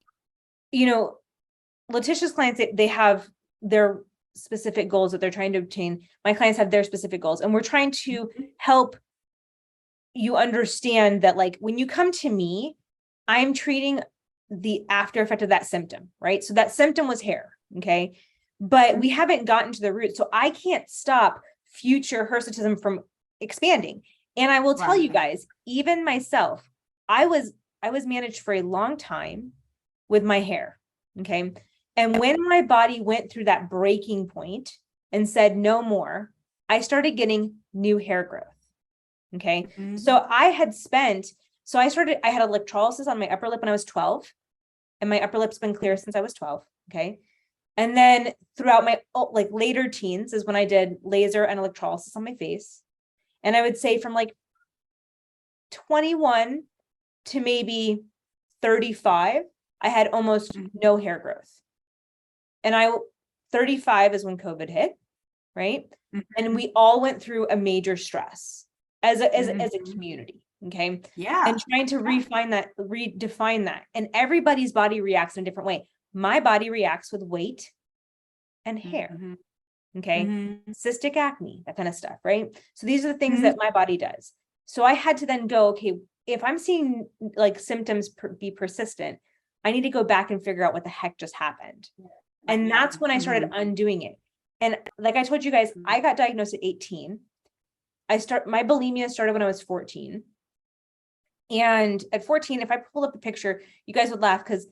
[SPEAKER 1] Letitia's clients, they have their specific goals that they're trying to obtain. My clients have their specific goals, and we're trying to help you understand that, like, when you come to me, I'm treating the after effect of that symptom, right? So that symptom was hair. Okay. But we haven't gotten to the root. So I can't stop future hirsutism from expanding. And I will tell you guys, even myself, I was managed for a long time with my hair. Okay. And when my body went through that breaking point and said no more, I started getting new hair growth. Okay. So I had I had electrolysis on my upper lip when I was 12, and my upper lip's been clear since I was 12. Okay. And then throughout my later teens is when I did laser and electrolysis on my face. And I would say from like 21 to maybe 35, I had almost no hair growth. And 35 is when COVID hit, right? And we all went through a major stress as a community. Okay.
[SPEAKER 2] Yeah.
[SPEAKER 1] And trying to redefine that. And everybody's body reacts in a different way. My body reacts with weight and hair. Okay. Cystic acne, that kind of stuff. Right. So these are the things that my body does. So I had to then go, okay, if I'm seeing like symptoms be persistent, I need to go back and figure out what the heck just happened. And that's when I started undoing it. And like I told you guys, I got diagnosed at 18. My bulimia started when I was 14. And at 14, if I pulled up a picture, you guys would laugh because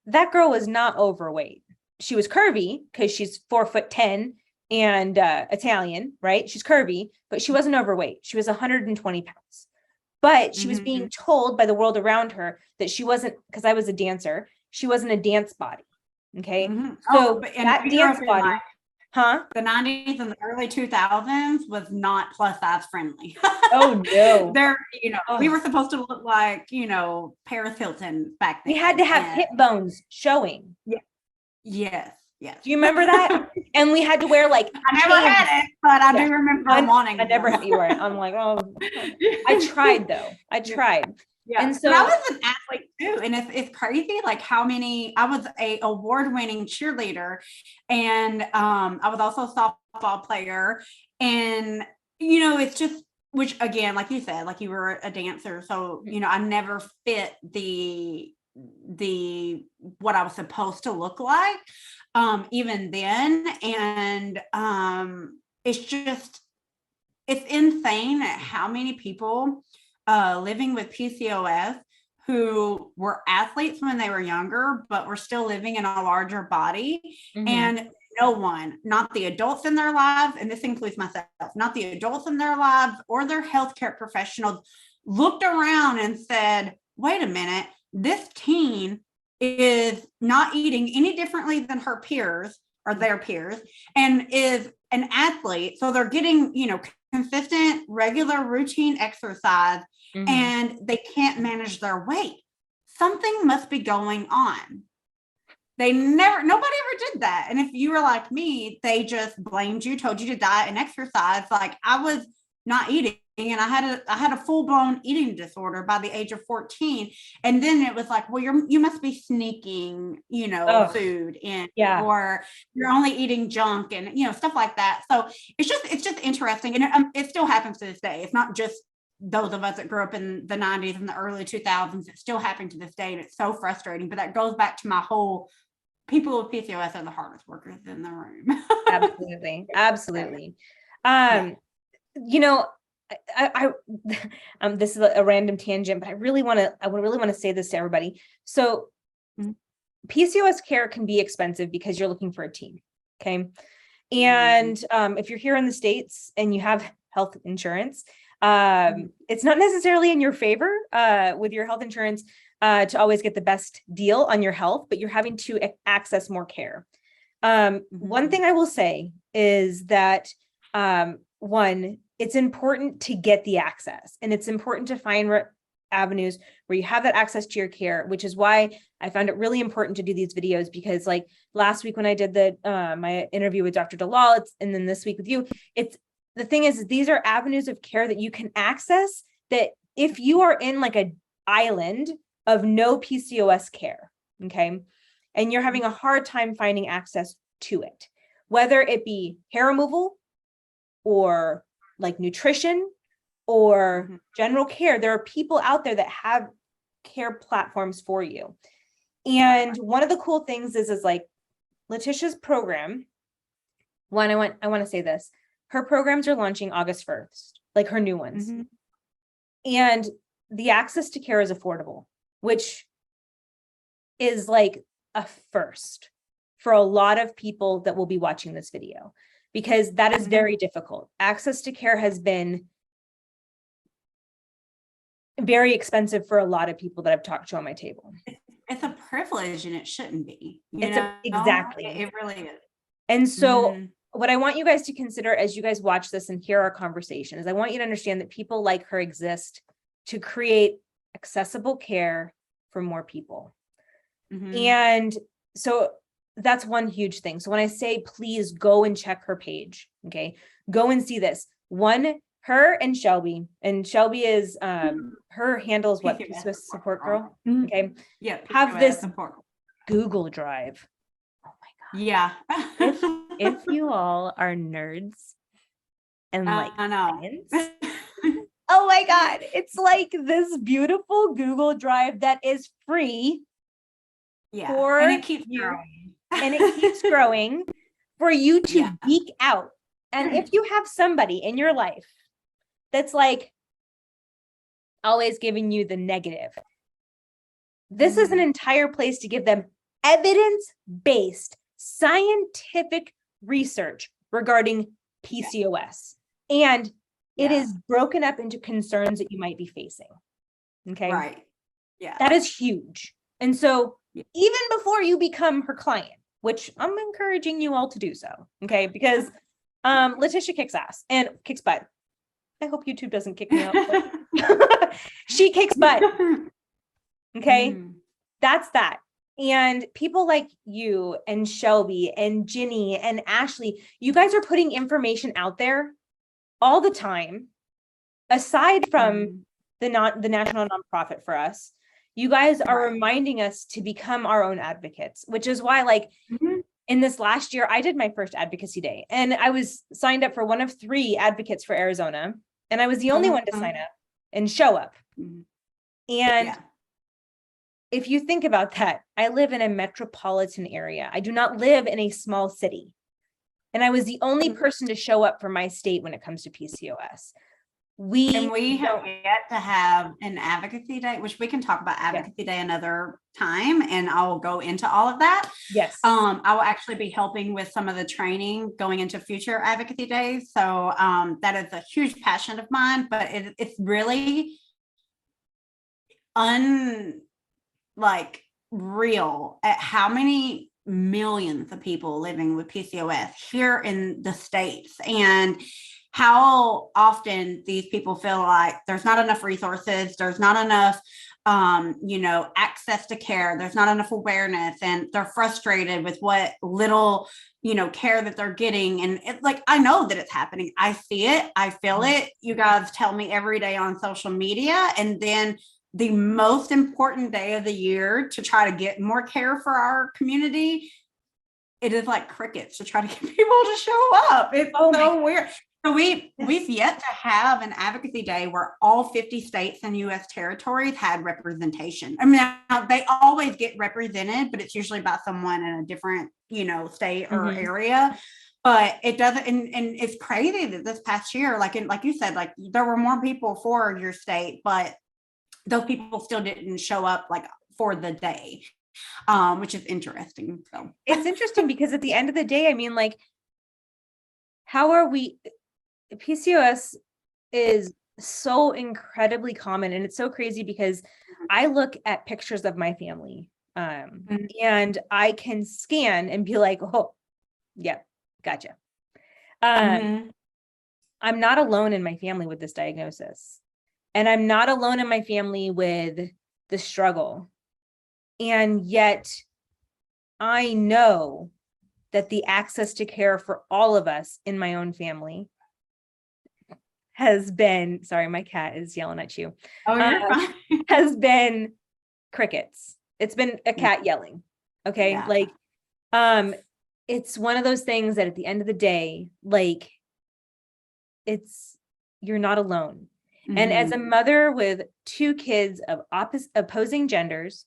[SPEAKER 1] that girl was not overweight. She was curvy because she's 4'10" and Italian, right? She's curvy, but she wasn't overweight. She was 120 pounds. But she was being told by the world around her that she wasn't, because I was a dancer, she wasn't a dance body. Okay. So that dance body,
[SPEAKER 2] the 90s and the early 2000s was not plus size friendly.
[SPEAKER 1] Oh no.
[SPEAKER 2] We were supposed to look like, Paris Hilton back then.
[SPEAKER 1] We had to have hip bones showing.
[SPEAKER 2] Yeah. Yes.
[SPEAKER 1] Do you remember that? And we had to wear like
[SPEAKER 2] I never had it, but I do remember wanting.
[SPEAKER 1] I never had you wear it. I'm like, oh, I tried though. I tried.
[SPEAKER 2] Yeah.
[SPEAKER 1] And so
[SPEAKER 2] I was an athlete too. And it's crazy like how many, I was a award-winning cheerleader, and I was also a softball player. And it's just, which again, like you said, like you were a dancer. So, I never fit the what I was supposed to look like even then. And it's insane at how many people living with PCOS who were athletes when they were younger, but were still living in a larger body. And no one, not the adults in their lives, and this includes myself, not the adults in their lives or their healthcare professionals, looked around and said, wait a minute, this teen is not eating any differently than her peers or their peers, and is an athlete. So they're getting, consistent, regular, routine exercise, and they can't manage their weight. Something must be going on. Nobody ever did that. And if you were like me, they just blamed you, told you to diet and exercise. Like I was not eating, and I had a full-blown eating disorder by the age of 14. And then it was like, well, you must be sneaking, food in, or you're only eating junk and, stuff like that. So it's just interesting. And it still happens to this day. It's not just those of us that grew up in the 90s and the early 2000s. It's still happening to this day. And it's so frustrating, but that goes back to my whole people with PCOS are the hardest workers in the room.
[SPEAKER 1] Absolutely. I this is a random tangent, but I really want to say this to everybody. So PCOS care can be expensive because you're looking for a team. Okay. And if you're here in the States and you have health insurance, it's not necessarily in your favor with your health insurance to always get the best deal on your health, but you're having to access more care. One thing I will say is that one, it's important to get the access, and it's important to find avenues where you have that access to your care, which is why I found it really important to do these videos, because like last week when I did my interview with Dr. Dalal, and then this week with you, the thing is, these are avenues of care that you can access, that if you are in like an island of no PCOS care, okay, and you're having a hard time finding access to it, whether it be hair removal or like nutrition or general care, there are people out there that have care platforms for you. And one of the cool things is like Letitia's program. I want to say this. Her programs are launching August 1st, like her new ones. And the access to care is affordable, which is like a first for a lot of people that will be watching this video, because that is very difficult. Access to care has been very expensive for a lot of people that I've talked to on my table.
[SPEAKER 2] It's a privilege, and it shouldn't be.
[SPEAKER 1] Exactly.
[SPEAKER 2] It really is.
[SPEAKER 1] And so what I want you guys to consider as you guys watch this and hear our conversation is I want you to understand that people like her exist to create accessible care for more people.
[SPEAKER 2] Mhm.
[SPEAKER 1] And so that's one huge thing. So when I say, please go and check her page, okay, go and see this. One, her and Shelby is, her handles what?
[SPEAKER 2] PCOS
[SPEAKER 1] PCOS support girl.
[SPEAKER 2] Mhm.
[SPEAKER 1] Okay.
[SPEAKER 2] Yeah.
[SPEAKER 1] Have
[SPEAKER 2] PCOS
[SPEAKER 1] this
[SPEAKER 2] support.
[SPEAKER 1] Google Drive. Oh my God.
[SPEAKER 2] Yeah.
[SPEAKER 1] If you all are nerds and like
[SPEAKER 2] I know.
[SPEAKER 1] science, oh my God, it's like this beautiful Google Drive that is free
[SPEAKER 2] Yeah.
[SPEAKER 1] for
[SPEAKER 2] And it keeps
[SPEAKER 1] you,
[SPEAKER 2] growing.
[SPEAKER 1] and it keeps growing for you to
[SPEAKER 2] Yeah.
[SPEAKER 1] geek out. And if you have somebody in your life that's like always giving you the negative, this is an entire place to give them evidence-based scientific research regarding PCOS. And it is broken up into concerns that you might be facing. Okay.
[SPEAKER 2] Right. Yeah.
[SPEAKER 1] That is huge. And so
[SPEAKER 2] Yeah.
[SPEAKER 1] even before you become her client, which I'm encouraging you all to do so, okay? Because Letitia kicks ass and kicks butt. I hope YouTube doesn't kick me out. She kicks butt. Okay. That's that. And people like you and Shelby and Ginny and Ashley, you guys are putting information out there all the time. Aside from the national nonprofit for us, you guys are reminding us to become our own advocates, which is why, like, in this last year, I did my first advocacy day, and I was signed up for one of 3 advocates for Arizona, and I was the only one to sign up and show up. And if you think about that, I live in a metropolitan area. I do not live in a small city. And I was the only person to show up for my state when it comes to PCOS.
[SPEAKER 2] We have yet to have an advocacy day, which we can talk about advocacy day another time, and I'll go into all of that.
[SPEAKER 1] Yes.
[SPEAKER 2] I will actually be helping with some of the training going into future advocacy days. So that is a huge passion of mine, but it's really real at how many millions of people living with PCOS here in the States, and how often these people feel like there's not enough resources, there's not enough, access to care, there's not enough awareness, and they're frustrated with what little, care that they're getting. And it's like, I know that it's happening. I see it. I feel it. You guys tell me every day on social media. And then the most important day of the year to try to get more care for our community, it is like crickets to try to get people to show up. It's so weird. So we've yet to have an advocacy day where all 50 states and U.S. territories had representation. I mean, they always get represented, but it's usually by someone in a different, state or area. But it doesn't, and it's crazy that this past year, like you said, like there were more people for your state, but those people still didn't show up like for the day, which is interesting. So
[SPEAKER 1] it's interesting because at the end of the day, I mean, like, how are we? PCOS is so incredibly common, and it's so crazy because I look at pictures of my family, and I can scan and be like, oh, yeah, gotcha. I'm not alone in my family with this diagnosis, and I'm not alone in my family with the struggle. And yet I know that the access to care for all of us in my own family has been, sorry, my cat is yelling at you.
[SPEAKER 2] Oh, you're fine.
[SPEAKER 1] Has been crickets. It's been a cat yelling. Okay.
[SPEAKER 2] Yeah.
[SPEAKER 1] Like, it's one of those things that at the end of the day, like, you're not alone. And as a mother with 2 kids of opposing genders,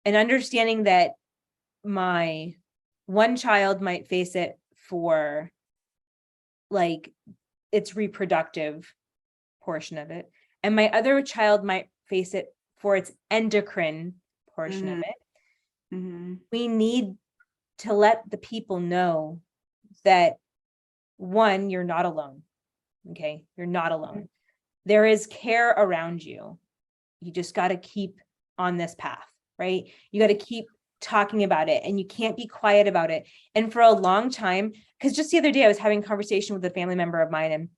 [SPEAKER 1] and understanding that my one child might face it for like its reproductive portion of it, and my other child might face it for its endocrine portion of it. We need to let the people know that, one, you're not alone. Okay, you're not alone. There is care around you. You just got to keep on this path, right? You got to keep talking about it, and you can't be quiet about it. And for a long time, because just the other day I was having a conversation with a family member of mine, and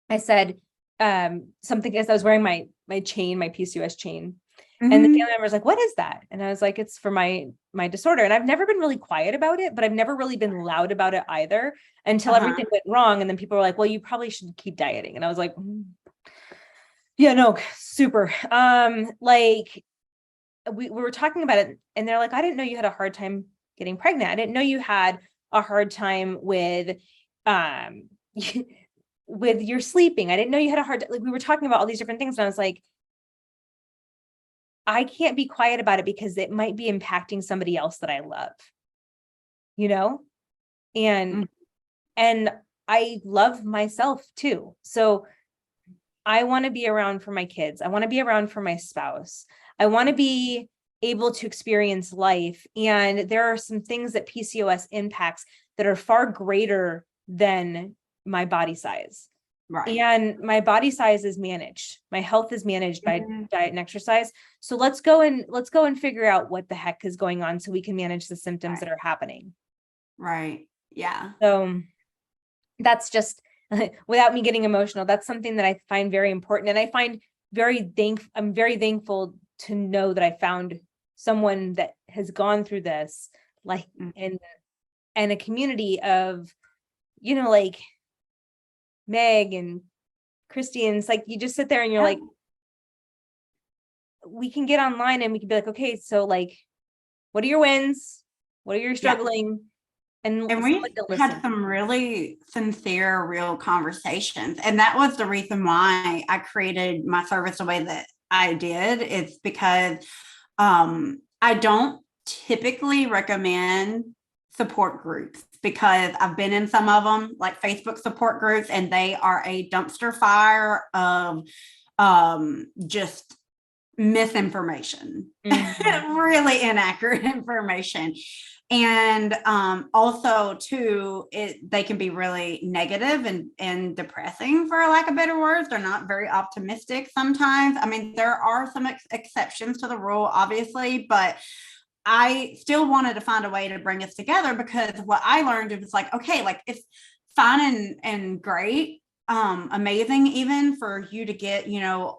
[SPEAKER 1] I said, something as I was wearing my chain, my PCOS chain. And the
[SPEAKER 2] Mhm.
[SPEAKER 1] family member was like, what is that? And I was like, it's for my disorder. And I've never been really quiet about it, but I've never really been loud about it either until everything went wrong. And then people were like, well, you probably should keep dieting. And I was like, yeah, no, super. Like we were talking about it and they're like, I didn't know you had a hard time getting pregnant. I didn't know you had a hard time with, with your sleeping. I didn't know you had a hard, like we were talking about all these different things. And I was like, I can't be quiet about it because it might be impacting somebody else that I love, you know? And
[SPEAKER 2] Mhm.
[SPEAKER 1] and I love myself too. So I want to be around for my kids. I want to be around for my spouse. I want to be able to experience life. And there are some things that PCOS impacts that are far greater than my body size.
[SPEAKER 2] Right.
[SPEAKER 1] And my body size is managed. My health is managed by
[SPEAKER 2] Mhm.
[SPEAKER 1] diet and exercise. So let's go and figure out what the heck is going on so we can manage the symptoms that
[SPEAKER 2] Right.
[SPEAKER 1] are happening.
[SPEAKER 2] Right. Yeah.
[SPEAKER 1] So that's just without me getting emotional, that's something that I find very important. And I find I'm very thankful to know that I found someone that has gone through this, like,
[SPEAKER 2] Mm.
[SPEAKER 1] and a community of, like Meg and Christy. And it's like, you just sit there and you're
[SPEAKER 2] Yeah.
[SPEAKER 1] like, we can get online and we can be like, okay, so like, what are your wins? What are you
[SPEAKER 2] Yeah.
[SPEAKER 1] struggling? And
[SPEAKER 2] And
[SPEAKER 1] someone
[SPEAKER 2] we
[SPEAKER 1] to
[SPEAKER 2] had
[SPEAKER 1] listen.
[SPEAKER 2] some really sincere, real conversations. And that was the reason why I created my service the way that I did. It's because I don't typically recommend support groups because I've been in some of them, like Facebook support groups, and they are a dumpster fire of just misinformation,
[SPEAKER 1] Mhm.
[SPEAKER 2] really inaccurate information. And also too, they can be really negative and depressing, for lack of better words. They're not very optimistic sometimes. I mean, there are some exceptions to the rule, obviously, but I still wanted to find a way to bring us together because what I learned, it was like, okay, like it's fine and great, amazing even for you to get,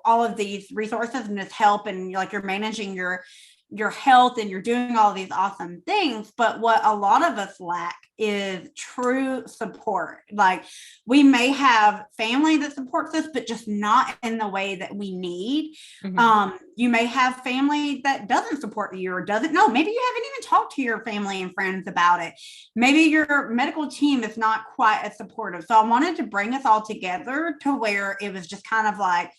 [SPEAKER 2] all of these resources and this help, and like you're managing your health and you're doing all these awesome things. But what a lot of us lack is true support. Like we may have family that supports us, but just not in the way that we need.
[SPEAKER 1] Mhm.
[SPEAKER 2] You may have family that doesn't support you or doesn't know. Maybe you haven't even talked to your family and friends about it. Maybe your medical team is not quite as supportive. So I wanted to bring us all together to where it was just kind of like,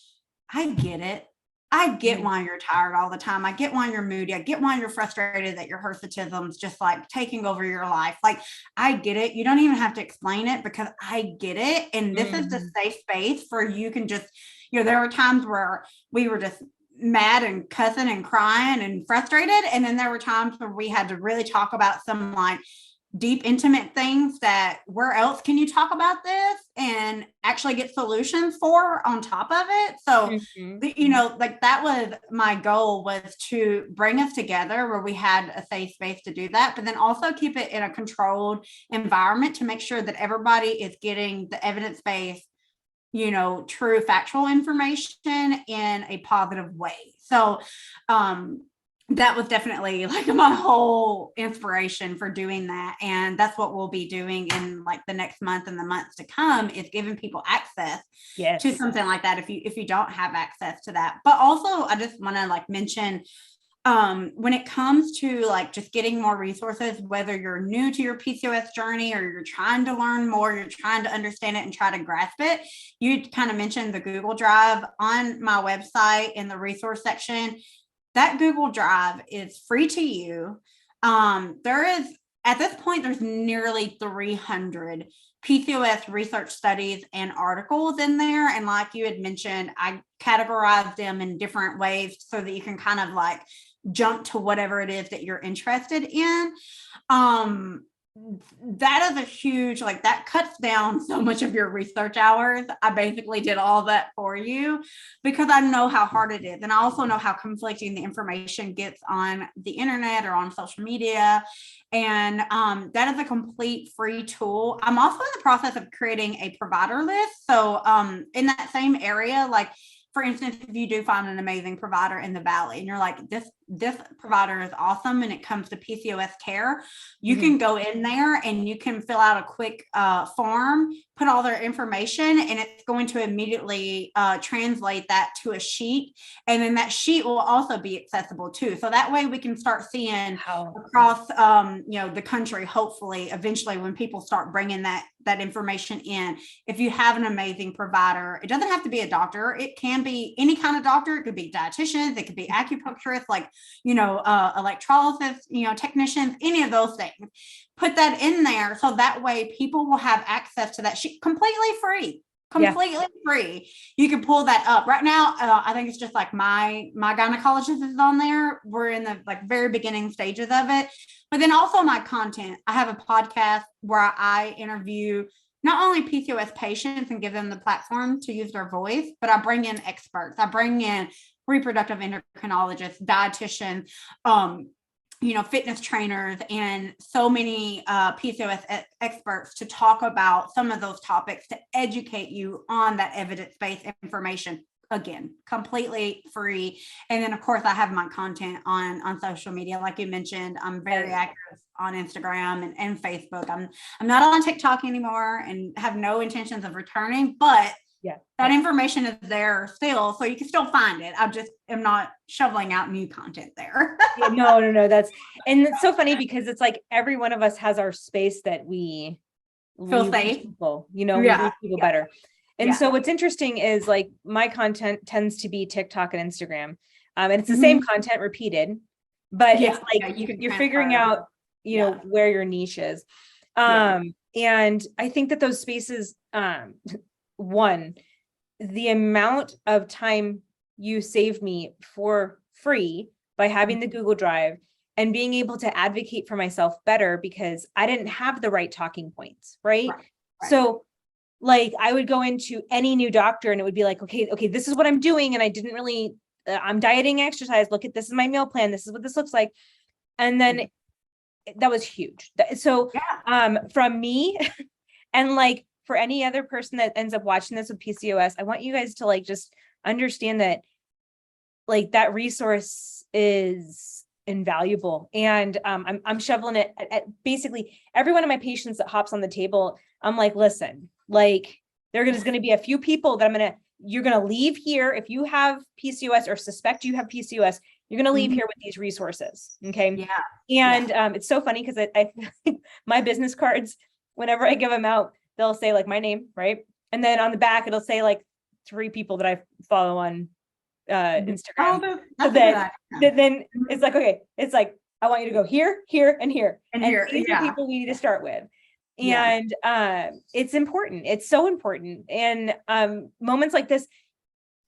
[SPEAKER 2] I get it. I get
[SPEAKER 1] Mhm.
[SPEAKER 2] why you're tired all the time. I get why you're moody. I get why you're frustrated that your hirsutism's just like taking over your life. Like, I get it. You don't even have to explain it because I get it. And this is the
[SPEAKER 1] Mhm.
[SPEAKER 2] safe space for you can just, there were times where we were just mad and cussing and crying and frustrated. And then there were times where we had to really talk about some like deep, intimate things that where else can you talk about this and actually get solutions for on top of it. So,
[SPEAKER 1] Mhm.
[SPEAKER 2] like that was my goal, was to bring us together where we had a safe space to do that, but then also keep it in a controlled environment to make sure that everybody is getting the evidence-based, true factual information in a positive way. So, that was definitely like my whole inspiration for doing that. And that's what we'll be doing in like the next month and the months to come, is giving people access to
[SPEAKER 1] Yes.
[SPEAKER 2] something like that if you don't have access to that. But also I just want to like mention, when it comes to like just getting more resources, whether you're new to your PCOS journey or you're trying to learn more, you're trying to understand it and try to grasp it, you kind of mentioned the Google Drive on my website in the resource section. That Google Drive is free to you. There is, at this point, there's nearly 300 PCOS research studies and articles in there. And like you had mentioned, I categorize them in different ways so that you can kind of like jump to whatever it is that you're interested in. Um, that is a huge, like that cuts down so much of your research hours. I basically did all that for you because I know how hard it is. And I also know how conflicting the information gets on the internet or on social media. And that is a complete free tool. I'm also in the process of creating a provider list. So in that same area, like for instance, if you do find an amazing provider in the Valley and you're like, this provider is awesome and it comes to PCOS care, you can go in there and you can fill out a quick form, put all their information, and it's going to immediately translate that to a sheet. And then that sheet will also be accessible too. So that way we can start seeing across the country, hopefully, eventually when people start bringing that information in. If you have an amazing provider, it doesn't have to be a doctor. It can be any kind of doctor. It could be dietitians. It could be acupuncturists, like, electrolysis, technicians, any of those things. Put that in there. So that way people will have access to that sheet completely free. Free. You can pull that up right now. I think it's just like my gynecologist is on there. We're in the like very beginning stages of it, but then also my content. I have a podcast where I interview not only PCOS patients and give them the platform to use their voice, but I bring in experts. I bring in reproductive endocrinologists, dietitians, fitness trainers, and so many PCOS experts to talk about some of those topics to educate you on that evidence-based information. Again, completely free. And then of course I have my content on social media. Like you mentioned, I'm very active on Instagram and Facebook. I'm not on TikTok anymore and have no intentions of returning, but that information is there still, so you can still find it. I just am not shoveling out new content there.
[SPEAKER 1] No. And it's so funny because it's like every one of us has our space that we
[SPEAKER 2] feel safe.
[SPEAKER 1] People, we reach people better. And so what's interesting is like my content tends to be TikTok and Instagram. And it's the same content repeated, but it's like you're figuring out, where your niche is. And I think that those spaces, one, the amount of time you save me for free by having the Google Drive and being able to advocate for myself better because I didn't have the right talking points, right? So like I would go into any new doctor and it would be like, okay, this is what I'm doing. And I didn't really, I'm dieting, exercise. Look at, this is my meal plan. This is what this looks like. And then that was huge. So from me and like, for any other person that ends up watching this with PCOS, I want you guys to like just understand that like that resource is invaluable. And I'm shoveling it at basically every one of my patients that hops on the table. I'm like, listen, like there's going to be a few people that you're going to leave here. If you have PCOS or suspect you have PCOS, you're going to leave here with these resources. Okay. Yeah. And it's so funny because I my business cards, whenever I give them out, they'll say like my name, right? And then on the back, it'll say like 3 people that I follow on Instagram. So then it's like, okay, it's like, I want you to go here, here, and here. And here. These are people we need to start with. And it's important. It's so important. And moments like this,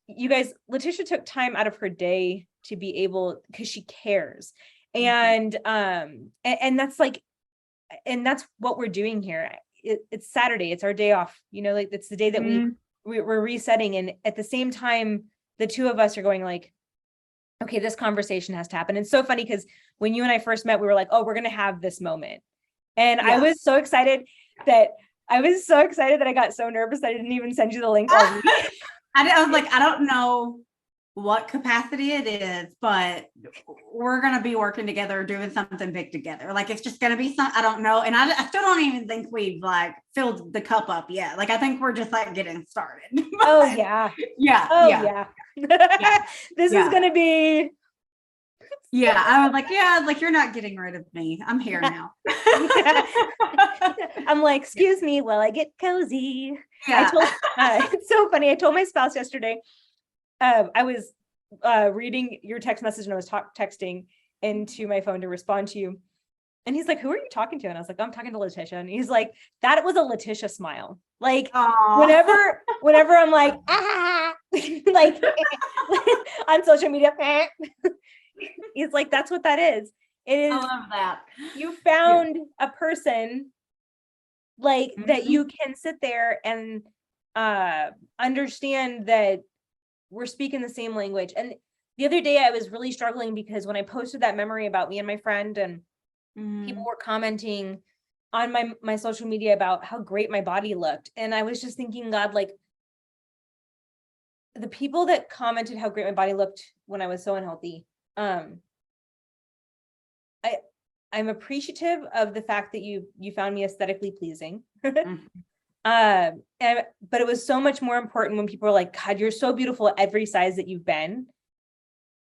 [SPEAKER 1] you guys, Letitia took time out of her day to be able, because she cares. And that's like, and that's what we're doing here. It's Saturday. It's our day off. Like it's the day that we're resetting. And at the same time, the two of us are going like, okay, this conversation has to happen. And it's so funny because when you and I first met, we were like, oh, we're going to have this moment. And I was so excited that I got so nervous that I didn't even send you the link already.
[SPEAKER 2] I was like, I don't know what capacity it is, but we're going to be working together, doing something big together. Like, it's just going to be I don't know. And I still don't even think we've like filled the cup up yet. Like, I think we're just like getting started.
[SPEAKER 1] Oh yeah. This is going to be.
[SPEAKER 2] Yeah. I was like, you're not getting rid of me. I'm here now.
[SPEAKER 1] I'm like, excuse me while I get cozy.
[SPEAKER 2] Yeah.
[SPEAKER 1] It's so funny. I told my spouse yesterday, I was reading your text message and I was texting into my phone to respond to you. And he's like, who are you talking to? And I was like, I'm talking to Letitia. And he's like, that was a Letitia smile. Like whenever I'm like, like on social media, he's like, that's what that is. It
[SPEAKER 2] I
[SPEAKER 1] is,
[SPEAKER 2] love that.
[SPEAKER 1] you
[SPEAKER 2] Yeah.
[SPEAKER 1] found a person like that
[SPEAKER 2] Mhm.
[SPEAKER 1] you can sit there and understand that we're speaking the same language. And the other day I was really struggling because when I posted that memory about me and my friend, and people
[SPEAKER 2] Mhm.
[SPEAKER 1] were commenting on my social media about how great my body looked, and I was just thinking, God, like, the people that commented how great my body looked when I was so unhealthy, I I'm appreciative of the fact that you found me aesthetically pleasing.
[SPEAKER 2] Mhm.
[SPEAKER 1] And but it was so much more important when people were like, God, you're so beautiful at every size that you've been,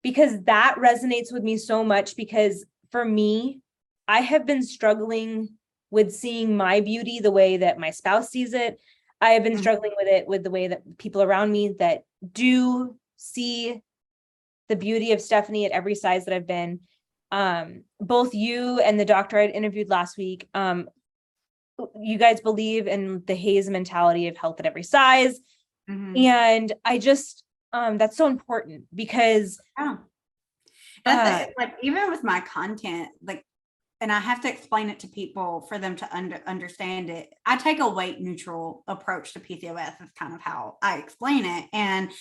[SPEAKER 1] because that resonates with me so much. Because for me, I have been struggling with seeing my beauty the way that my spouse sees it. I have been
[SPEAKER 2] Mhm.
[SPEAKER 1] struggling with it with the way that people around me that do see the beauty of Stephanie at every size that I've been. Both you and the doctor I'd interviewed last week, you guys believe in the Hayes mentality of health at every size.
[SPEAKER 2] Mhm.
[SPEAKER 1] And I just, that's so important because,
[SPEAKER 2] Yeah.
[SPEAKER 1] uh,
[SPEAKER 2] That's it. Like, even with my content, like, and I have to explain it to people for them to understand it. I take a weight neutral approach to PCOS is kind of how I explain it. And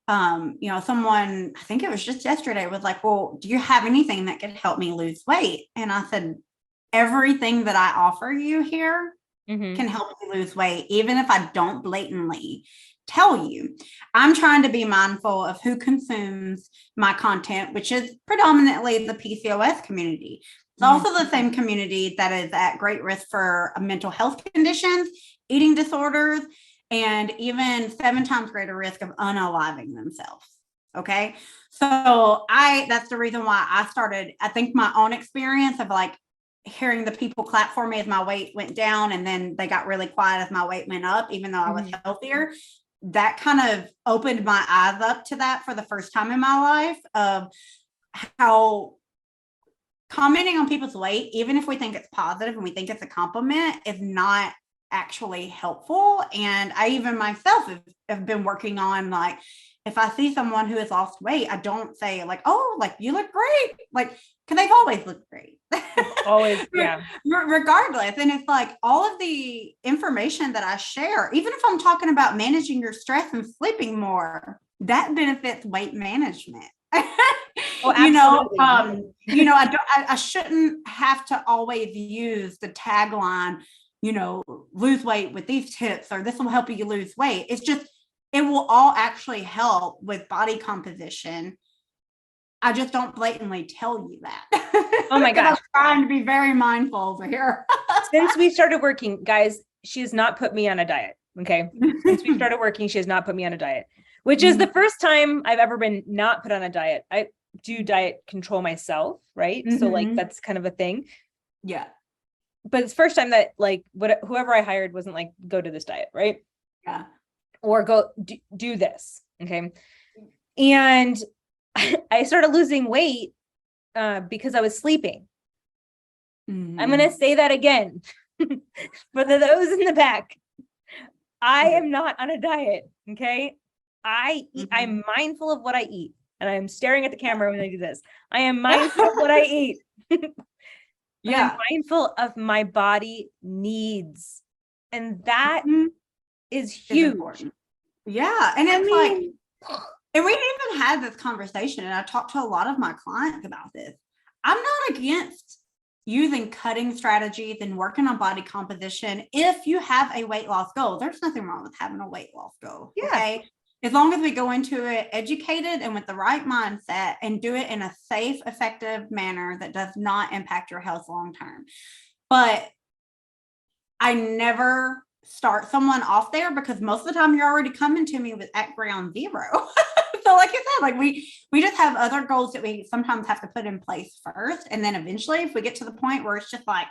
[SPEAKER 2] someone, I think it was just yesterday, was like, well, do you have anything that could help me lose weight? And I said, everything that I offer you here
[SPEAKER 1] mhm,
[SPEAKER 2] can help you lose weight, even if I don't blatantly tell you. I'm trying to be mindful of who consumes my content, which is predominantly the PCOS community. It's
[SPEAKER 1] mhm,
[SPEAKER 2] also the same community that is at great risk for mental health conditions, eating disorders, and even 7 times greater risk of unaliving themselves. Okay. So that's the reason why I started, I think my own experience of like hearing the people clap for me as my weight went down, and then they got really quiet as my weight went up, even though I was
[SPEAKER 1] mhm,
[SPEAKER 2] healthier. That kind of opened my eyes up to that for the first time in my life, of how commenting on people's weight, even if we think it's positive and we think it's a compliment, is not actually helpful. And I even myself have been working on, like, if I see someone who has lost weight, I don't say like, oh, like, you look great, like, because they've always looked great.
[SPEAKER 1] always, yeah,
[SPEAKER 2] Regardless. And it's like all of the information that I share, even if I'm talking about managing your stress and sleeping more, that benefits weight management.
[SPEAKER 1] oh, absolutely,
[SPEAKER 2] I shouldn't have to always use the tagline, lose weight with these tips, or this will help you lose weight. It's just, it will all actually help with body composition. I just don't blatantly tell you that.
[SPEAKER 1] oh my
[SPEAKER 2] Because I'm
[SPEAKER 1] gosh.
[SPEAKER 2] trying to be very mindful over here.
[SPEAKER 1] Since we started working, guys, she has not put me on a diet. Okay. Since we started working, she has not put me on a diet, which is the first time I've ever been not put on a diet. I do diet control myself, right? So like
[SPEAKER 2] Mhm.
[SPEAKER 1] that's kind of a thing.
[SPEAKER 2] Yeah.
[SPEAKER 1] But it's the first time that like whoever I hired wasn't like, go to this diet, right?
[SPEAKER 2] Yeah.
[SPEAKER 1] Or go do this. Okay. And I started losing weight because I was sleeping. I'm going to
[SPEAKER 2] Mhm.
[SPEAKER 1] say that again for those in the back. I
[SPEAKER 2] Yeah.
[SPEAKER 1] am not on a diet. Okay. I'm mindful of what I eat. And I'm staring at the camera when I do this. I am mindful of what I eat. But I'm
[SPEAKER 2] Yeah.
[SPEAKER 1] mindful of my body needs. And that
[SPEAKER 2] Mhm.
[SPEAKER 1] is
[SPEAKER 2] Is
[SPEAKER 1] huge.
[SPEAKER 2] important. Yeah. And
[SPEAKER 1] I
[SPEAKER 2] it's like,
[SPEAKER 1] mean,
[SPEAKER 2] and we even had this conversation, and I talked to a lot of my clients about this. I'm not against using cutting strategies and working on body composition if you have a weight loss goal. There's nothing wrong with having a weight loss goal.
[SPEAKER 1] yeah.
[SPEAKER 2] Okay. As long as we go into it educated and with the right mindset, and do it in a safe, effective manner that does not impact your health long term. But I never start someone off there, because most of the time you're already coming to me with at ground zero. So like I said, like we just have other goals that we sometimes have to put in place first. And then eventually, if we get to the point where it's just like,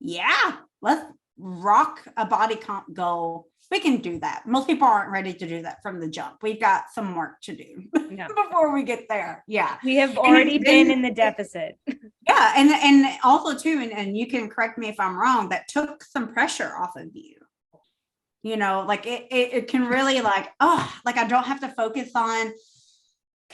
[SPEAKER 2] yeah, let's rock a body comp goal, we can do that. Most people aren't ready to do that from the jump. We've got some work to do
[SPEAKER 1] Yeah.
[SPEAKER 2] before we get there. Yeah.
[SPEAKER 1] We have
[SPEAKER 2] And
[SPEAKER 1] already been in the deficit.
[SPEAKER 2] yeah. And also too, and you can correct me if I'm wrong, that took some pressure off of you. Like it can really, like, oh, like I don't have to focus on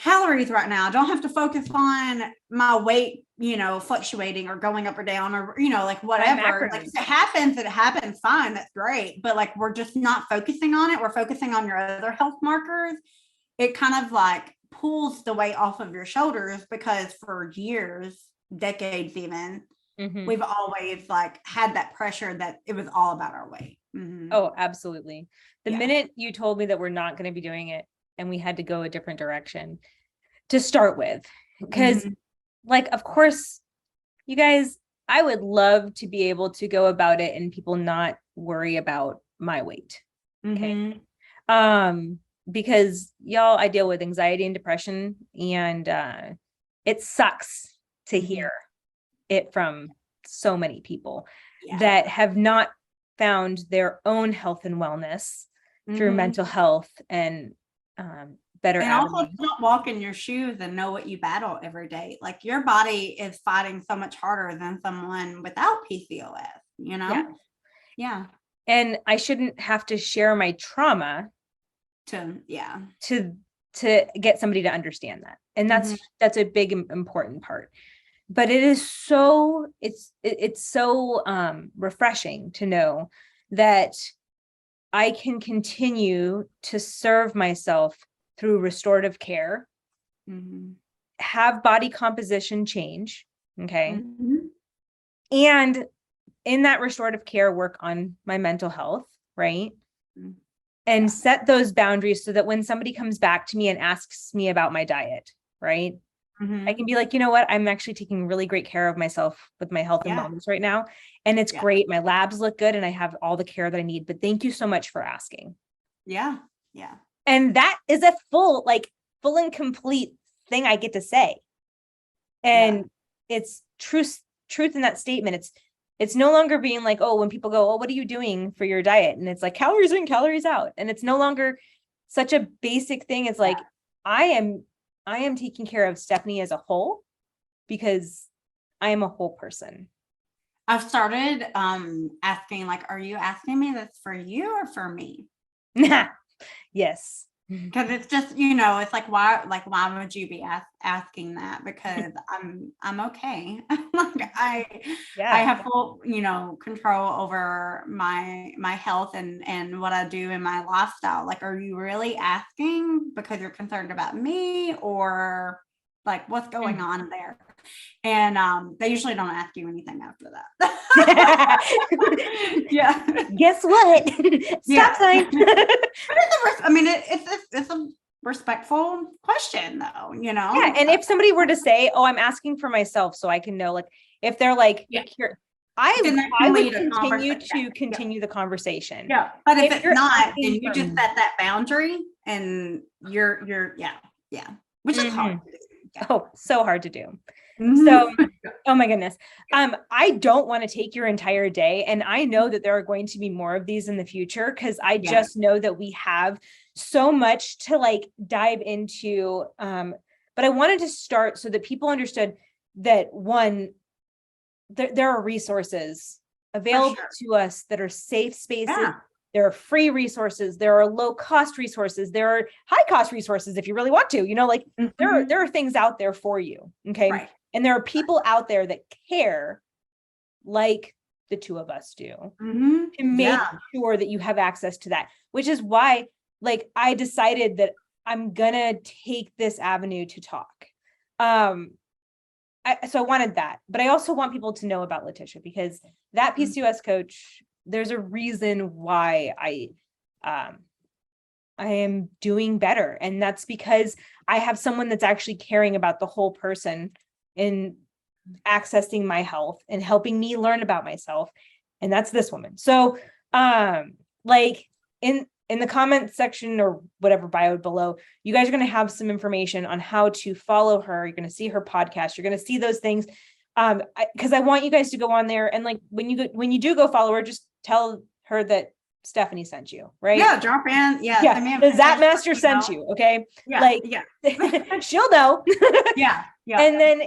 [SPEAKER 2] calories right now. I don't have to focus on my weight, fluctuating or going up or down or, like whatever. Like if it happens, fine. That's great. But like, we're just not focusing on it. We're focusing on your other health markers. It kind of like pulls the weight off of your shoulders, because for years, decades even, we've always like had that pressure that it was all about our weight.
[SPEAKER 1] Oh, absolutely. The minute you told me that we're not going to be doing it and we had to go a different direction to start with, because like, of course, you guys, I would love to be able to go about it and people not worry about my weight. Okay. Because y'all, I deal with anxiety and depression, and it sucks to hear it from so many people that have not found their own health and wellness through mental health and better.
[SPEAKER 2] And also not walk in your shoes and know what you battle every day. Like your body is fighting so much harder than someone without PCOS, Yeah.
[SPEAKER 1] And I shouldn't have to share my trauma to get somebody to understand that. And that's a big important part. But it is so it's so refreshing to know that I can continue to serve myself through restorative care, have body composition change, okay, and in that restorative care, work on my mental health, right? And set those boundaries so that when somebody comes back to me and asks me about my diet, right? I can be like, you know what? I'm actually taking really great care of myself with my health and wellness right now. And it's great. My labs look good and I have all the care that I need, but thank you so much for asking.
[SPEAKER 2] Yeah. Yeah.
[SPEAKER 1] And that is a full and complete thing I get to say. And it's truth in that statement. It's no longer being like, oh, when people go, oh, what are you doing for your diet? And it's like calories in, calories out. And it's no longer such a basic thing. It's like, I am taking care of Stephanie as a whole, because I am a whole person.
[SPEAKER 2] I've started asking, like, are you asking me this for you or for me?
[SPEAKER 1] Yes.
[SPEAKER 2] Because it's just, it's like, why would you be asking that? Because I'm okay. Like I have full, control over my health and what I do in my lifestyle. Like, are you really asking because you're concerned about me, or like what's going on there? And they usually don't ask you anything after that. Yeah.
[SPEAKER 1] Guess what? Stop sign.
[SPEAKER 2] It's a respectful question, though.
[SPEAKER 1] Yeah. And if somebody were to say, "Oh, I'm asking for myself," so I can know, like, if they're like, I would continue the conversation.
[SPEAKER 2] Yeah. But if it's not, then you just set that boundary, and you're which is hard to do. Yeah.
[SPEAKER 1] Oh, so hard to do. So, oh my goodness. I don't want to take your entire day. And I know that there are going to be more of these in the future, because I just know that we have so much to like dive into. But I wanted to start so that people understood that, one, there are resources available to us that are safe spaces. Yeah. There are free resources. There are low cost resources. There are high cost resources if you really want to, there are things out there for you. Okay. Right. And there are people out there that care like the two of us do to make sure that you have access to that, which is why, like, I decided that I'm going to take this avenue to talk. So I wanted that, but I also want people to know about Letitia, because that PCOS coach, there's a reason why I am doing better. And that's because I have someone that's actually caring about the whole person in accessing my health and helping me learn about myself. And that's this woman. So, like in the comment section or whatever bio below, you guys are going to have some information on how to follow her. You're going to see her podcast. You're going to see those things. Because I want you guys to go on there, and like when you do go follow her, just tell her that Stephanie sent you, right?
[SPEAKER 2] Yeah, drop in. Yeah.
[SPEAKER 1] The Zap Master sent you. Okay. Yeah. She'll know.
[SPEAKER 2] Yeah.
[SPEAKER 1] And then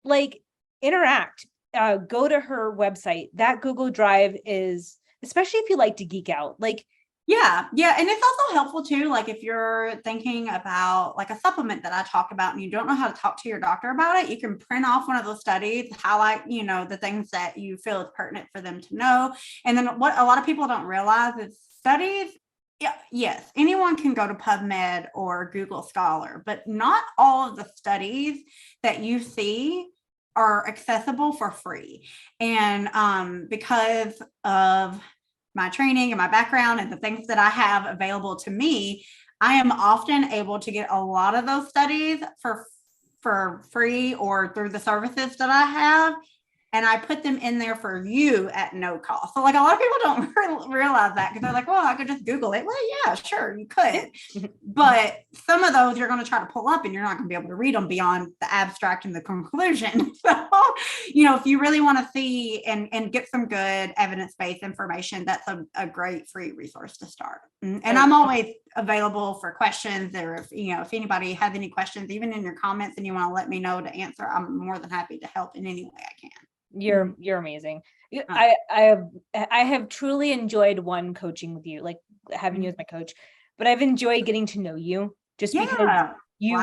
[SPEAKER 1] like interact, go to her website. That Google Drive is, especially if you like to geek out, like
[SPEAKER 2] Yeah, yeah. And it's also helpful too, like if you're thinking about like a supplement that I talked about and you don't know how to talk to your doctor about it, you can print off one of those studies, highlight, the things that you feel is pertinent for them to know. And then what a lot of people don't realize is studies, yeah, yes, anyone can go to PubMed or Google Scholar, but not all of the studies that you see are accessible for free. And because of my training and my background and the things that I have available to me, I am often able to get a lot of those studies for free or through the services that I have. And I put them in there for you at no cost. So like a lot of people don't realize that because they're like, well, I could just Google it. Well, yeah, sure, you could. But some of those you're going to try to pull up and you're not going to be able to read them beyond the abstract and the conclusion. So, if you really want to see and get some good evidence-based information, that's a great free resource to start. And I'm always available for questions, or if anybody has any questions, even in your comments, and you want to let me know to answer, I'm more than happy to help in any way I can.
[SPEAKER 1] You're amazing. I have truly enjoyed coaching with you, like having you as my coach, but I've enjoyed getting to know you just because you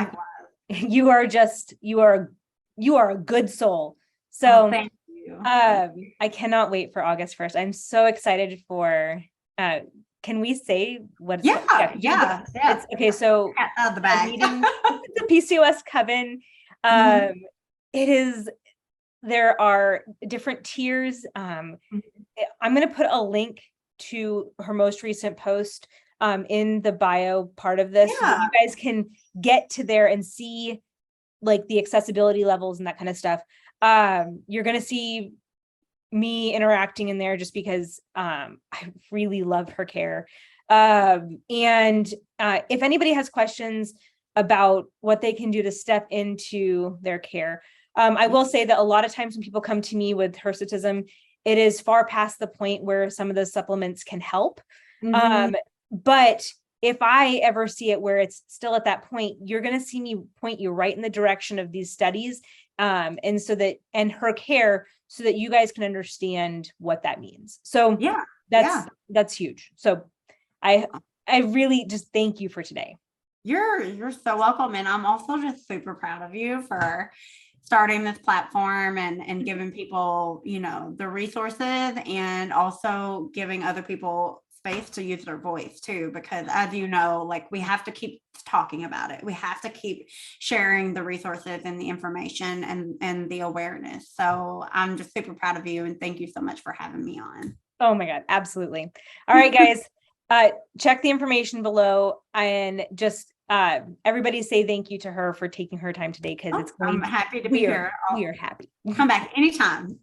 [SPEAKER 1] are a good soul. So
[SPEAKER 2] thank you.
[SPEAKER 1] I cannot wait for August 1st. I'm so excited for can we say what's
[SPEAKER 2] yeah.
[SPEAKER 1] It's okay. So
[SPEAKER 2] out of the bag.
[SPEAKER 1] The PCOS Coven. It is. There are different tiers. I'm going to put a link to her most recent post in the bio part of this so that you guys can get to there and see like the accessibility levels and that kind of stuff. You're going to see me interacting in there just because I really love her care. And if anybody has questions about what they can do to step into their care, I will say that a lot of times when people come to me with hirsutism, it is far past the point where some of those supplements can help. But if I ever see it where it's still at that point, you're going to see me point you right in the direction of these studies and her care so that you guys can understand what that means. So that's huge. So I really just thank you for today.
[SPEAKER 2] You're so welcome. And I'm also just super proud of you for starting this platform and giving people, the resources, and also giving other people space to use their voice too, because as you know, like we have to keep talking about it. We have to keep sharing the resources and the information and the awareness. So I'm just super proud of you. And thank you so much for having me on.
[SPEAKER 1] Oh my God. Absolutely. All right, guys, check the information below and just everybody say thank you to her for taking her time today, because
[SPEAKER 2] I'm happy to be here.
[SPEAKER 1] We are happy.
[SPEAKER 2] Come back anytime.